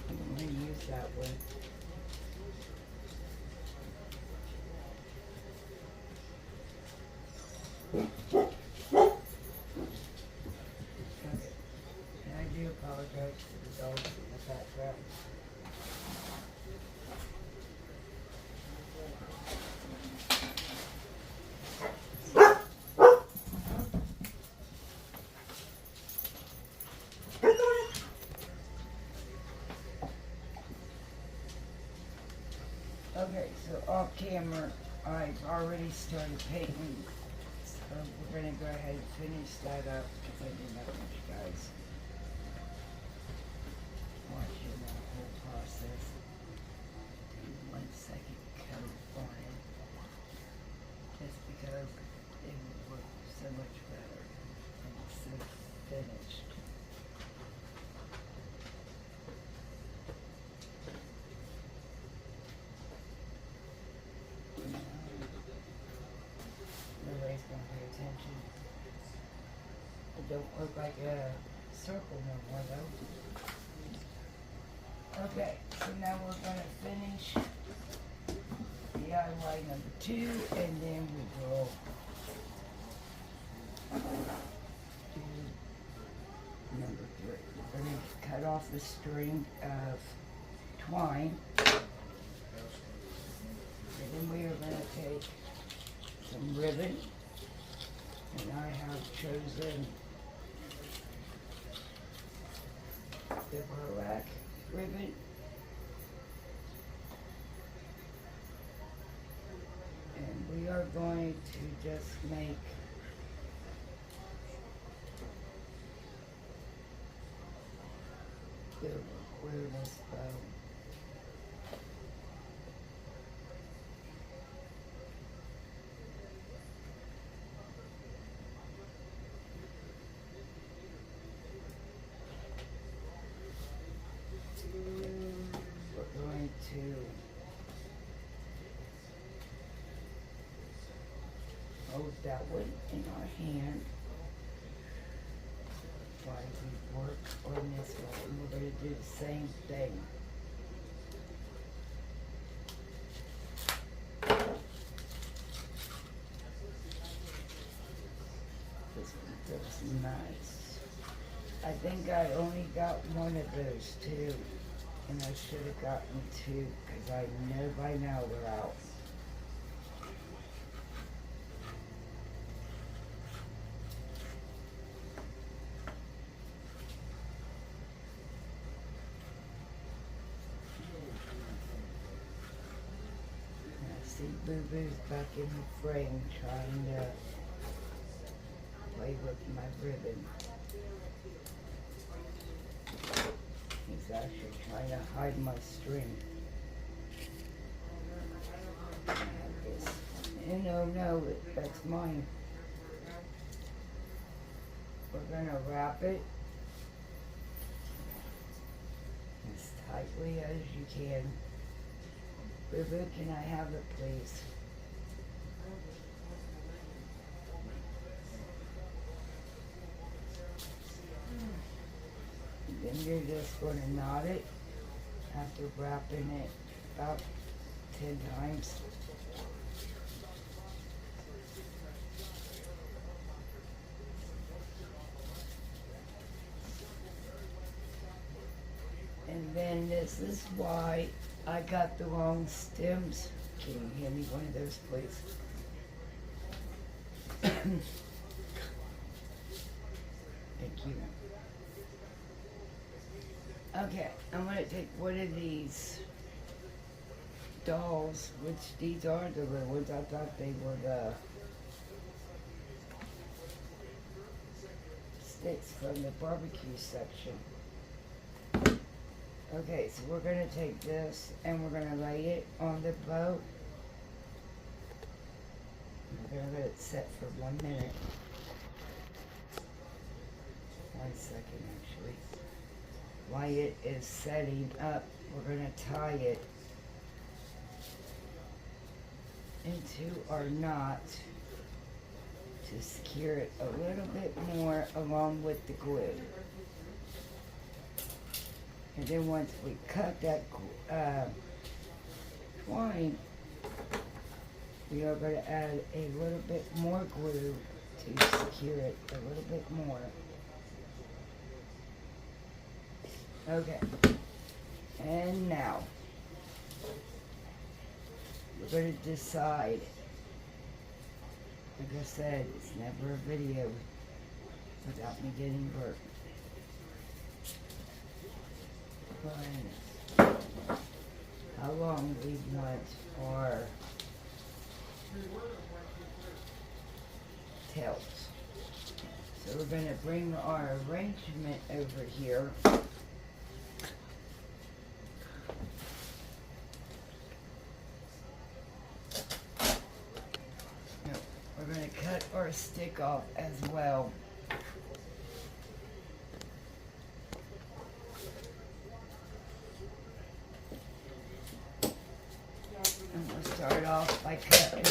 I'm gonna use that one. Okay. And I do apologize to the dogs in the background. Okay, so off camera, I've already started painting, so we're gonna go ahead and finish that up, because I did not want you guys watching that whole process. Do 1 second coat on it, just because it would look so much better when it's so finished. Nobody's gonna pay attention. It don't look like a circle no more though. Okay, so now we're gonna finish DIY number 2, and then we will do number 3. We're gonna cut off the string of twine, and then we are gonna take some ribbon, and I have chosen the burlap ribbon. And we are going to just make the weirdness bow. We're going to hold that one in our hand while we work on this one. And we're going to do the same thing. This one feels nice. I think I only got one of those too, and I should have gotten 2, because I know by now they're out. And I see Boo Boo's back in the frame trying to play with my ribbon. He's actually trying to hide my string. I have this. And oh no, that's mine. We're gonna wrap it as tightly as you can. Boo Boo, can I have it please? Then you're just going to knot it after wrapping it about 10 times. And then this is why I got the wrong stems. Can you hand me one of those, please? Thank you. Okay, I'm gonna take one of these dolls, which these are the little ones. I thought they were the sticks from the barbecue section. Okay, so we're gonna take this and we're gonna lay it on the boat. We're gonna let it set for 1 minute. 1 second, actually. While it is setting up, we're gonna tie it into our knot to secure it a little bit more along with the glue. And then once we cut that twine, we are going to add a little bit more glue to secure it a little bit more. Okay. And now, we're going to decide. Like I said, it's never a video without me getting burnt. How long we want our tails. So we're going to bring our arrangement over here. No, we're going to cut our stick off as well. Start off by cutting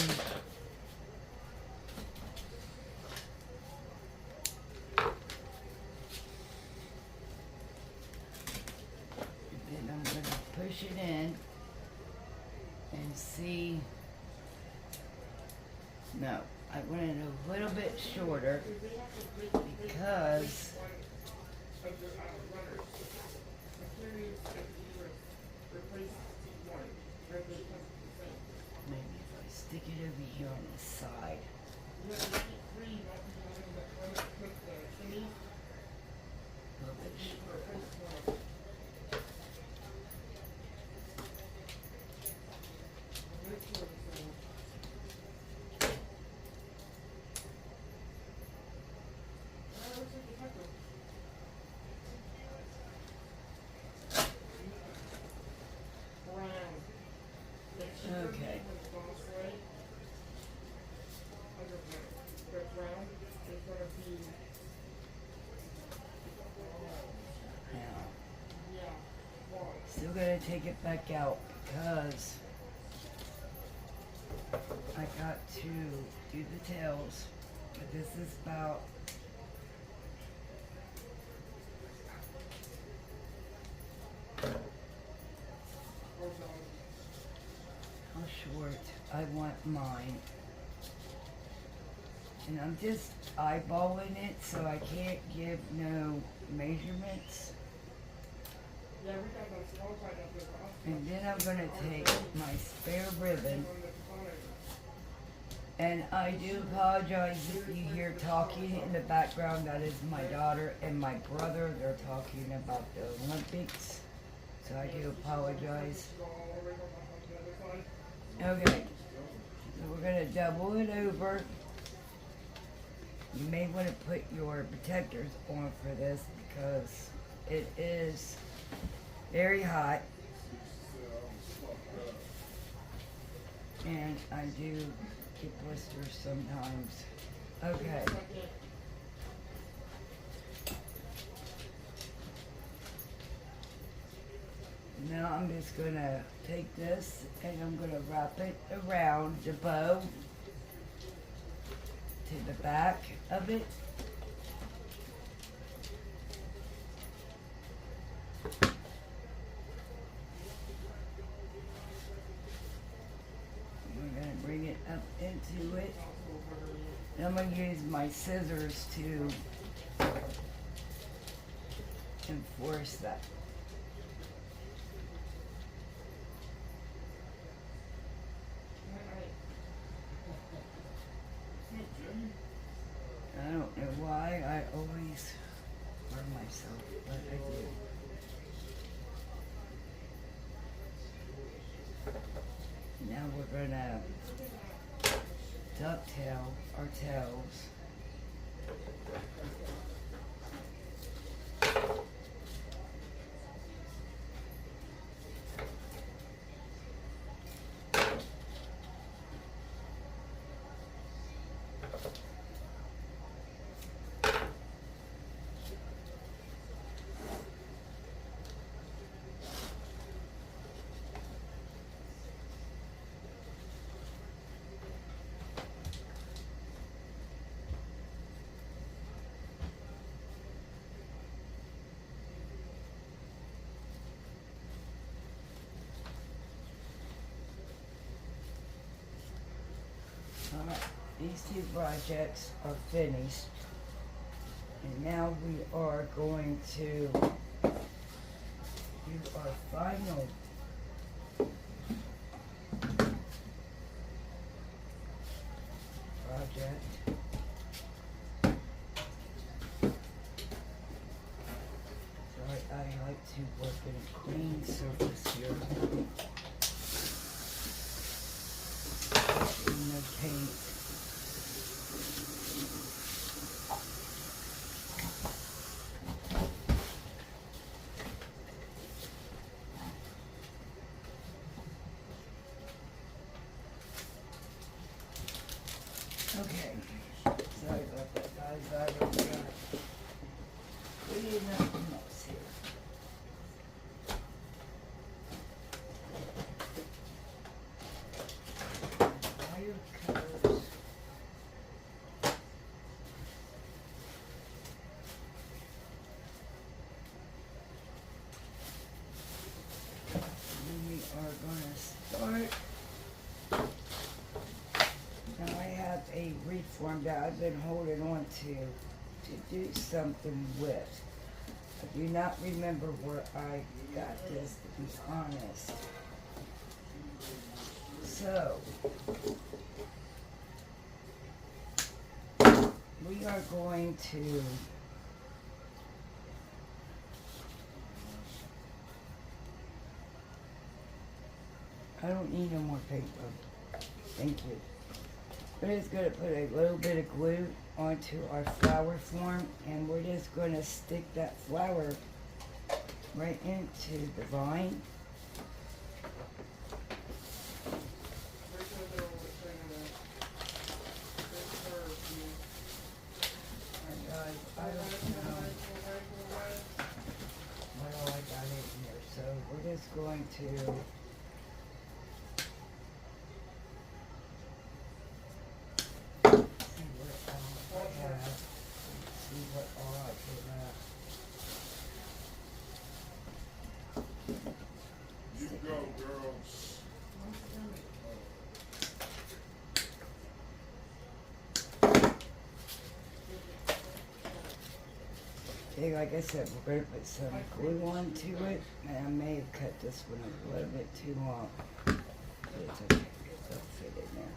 and then I'm going to push it in and see. No, I want it a little bit shorter because maybe if I stick it over here on the side. A little bit shorter. Okay. Now, still gotta take it back out because I got to do the tails, but this is about how short I want mine. And I'm just eyeballing it, so I can't give no measurements. And then I'm gonna take my spare ribbon. And I do apologize if you hear talking in the background. That is my daughter and my brother. They're talking about the Olympics. So I do apologize. Okay, so we're gonna double it over. You may want to put your protectors on for this because it is very hot. And I do get blisters sometimes. Okay. Now I'm just gonna take this and I'm gonna wrap it around the bow to the back of it. We're gonna bring it up into it. And I'm gonna use my scissors to enforce that. I don't know why I always burn myself, but I do. Now we're gonna ducktail our tails. Alright, these two projects are finished. And now we are going to do our final project. Sorry, I like to work in a clean surface here. No paint. Okay, sorry about that, guys. I don't know. We need nothing else here. Wire cutters. We are gonna start. Now I have a reform that I've been holding on to do something with. I do not remember where I got this, to be honest. So, we are going to I don't need no more paper. Thank you. We're just going to put a little bit of glue onto our flower form, and we're just going to stick that flower right into the vine. And guys, I don't know what all I got in here, so we're just going to okay, like I said, we're going to put some glue onto it, and I may have cut this one a little bit too long, but it's okay, it'll fit in there.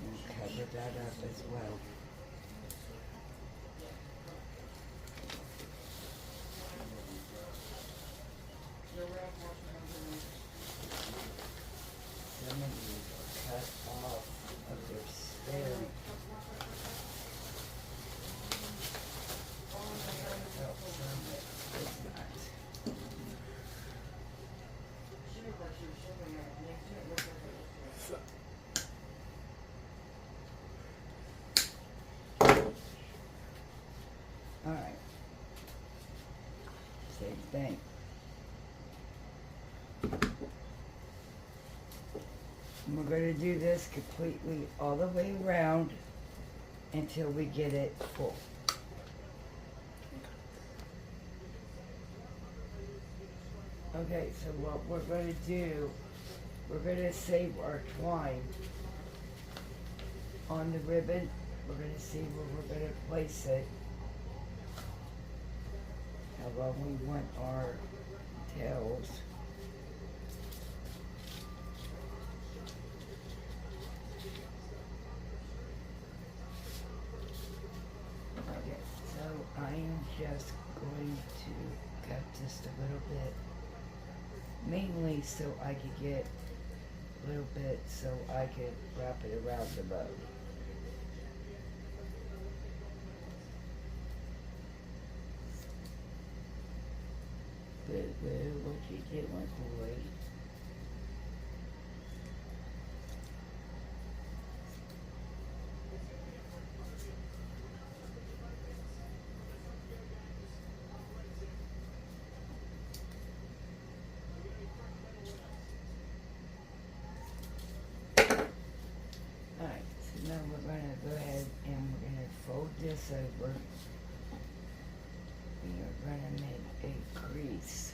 And cover that up as well. Some of these are cut off of their stem. Alright. Same thing. And we're going to do this completely all the way around until we get it full. Okay, so what we're going to do, we're going to save our twine on the ribbon. We're going to see where we're going to place it. How long we want our tails. just going to cut just a little bit, mainly so I could get a little bit so I could wrap it around the bow. Boo boo, what you doing, boy? Alright, so now we're going to go ahead and we're going to fold this over. We are going to make a crease.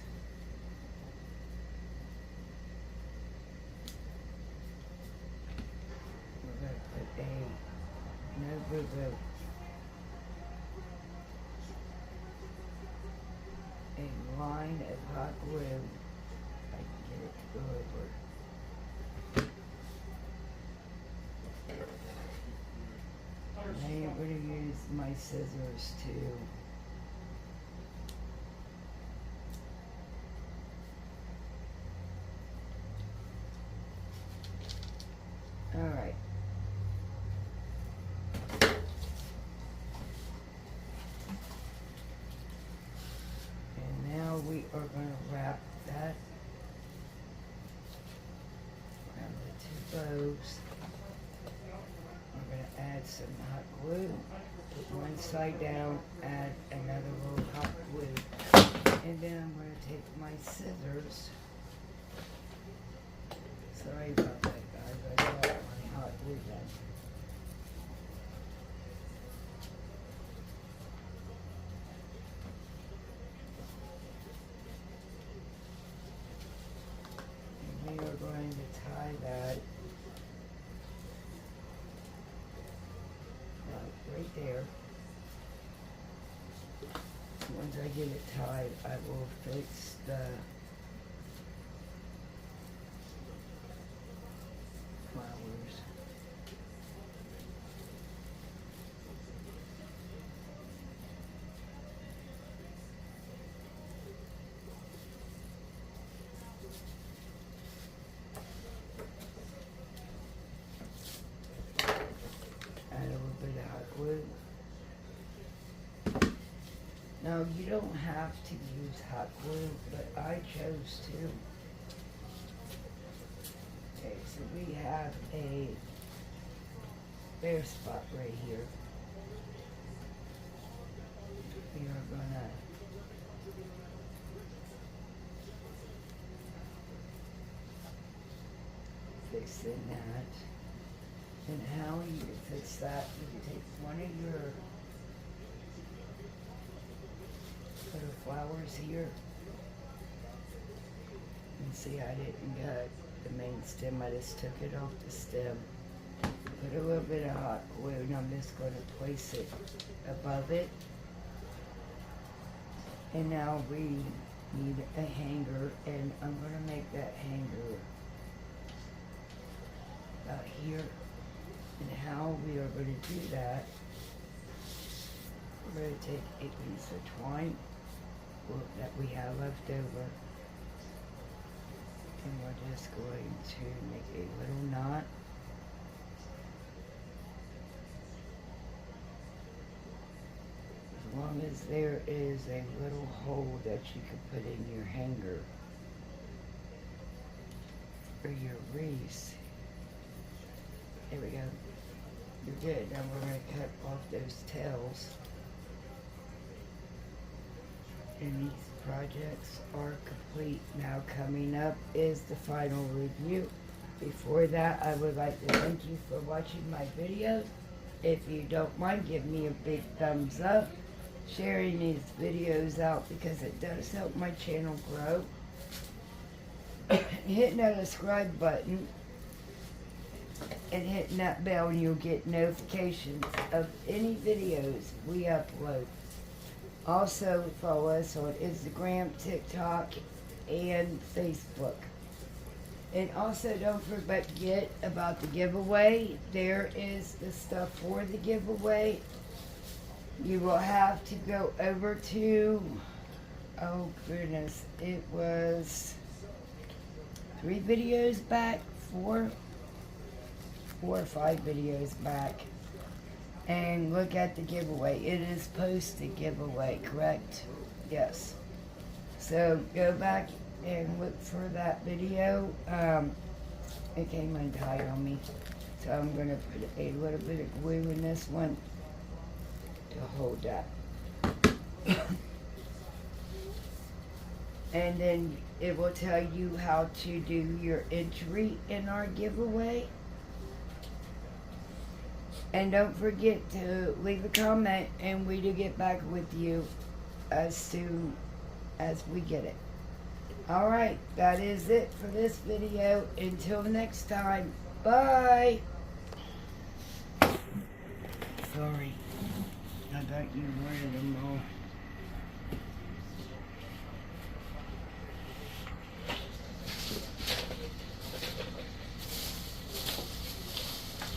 We're going to put no boo-boo, a line of hot glue. I can get it to go over. I am going to use my scissors too. Alright. And now we are going to wrap that around the two bows. We're going to add some hot glue. Put one side down, add another little hot glue. And then I'm going to take my scissors. Sorry about that, guys. I got my hot glue gun. And we are going to tie that right there. Once I get it tied, I will fix the flowers. Add a little bit of hot glue. Now, you don't have to use hot glue, but I chose to. Okay, so we have a bare spot right here. We are gonna fix in that. And how you fix that, you can take one of your little flowers here. And see, I didn't cut the main stem, I just took it off the stem. Put a little bit of hot glue, and I'm just going to place it above it. And now we need a hanger, and I'm going to make that hanger about here. And how we are going to do that, we're going to take a piece of twine that we have left over, and we're just going to make a little knot. As long as there is a little hole that you can put in your hanger or your wreath. There we go. You're good. Now we're going to cut off those tails. And these projects are complete. Now coming up is the final review. Before that, I would like to thank you for watching my video. If you don't mind, give me a big thumbs up. Sharing these videos out because it does help my channel grow. Hitting that subscribe button and hitting that bell, and you'll get notifications of any videos we upload. Also, follow us on Instagram, TikTok, and Facebook. And also, don't forget about the giveaway. There is the stuff for the giveaway. you will have to go over to, oh goodness, it was 3 videos back, 4 or 5 videos back, and look at the giveaway. It is posted giveaway, correct? Yes. So go back and look for that video. It came untied on me, so I'm gonna put a little bit of glue in this one to hold that. And then it will tell you how to do your entry in our giveaway. And don't forget to leave a comment, and we will get back with you as soon as we get it. Alright, that is it for this video. Until next time, bye! Sorry, I thought you wanted them all.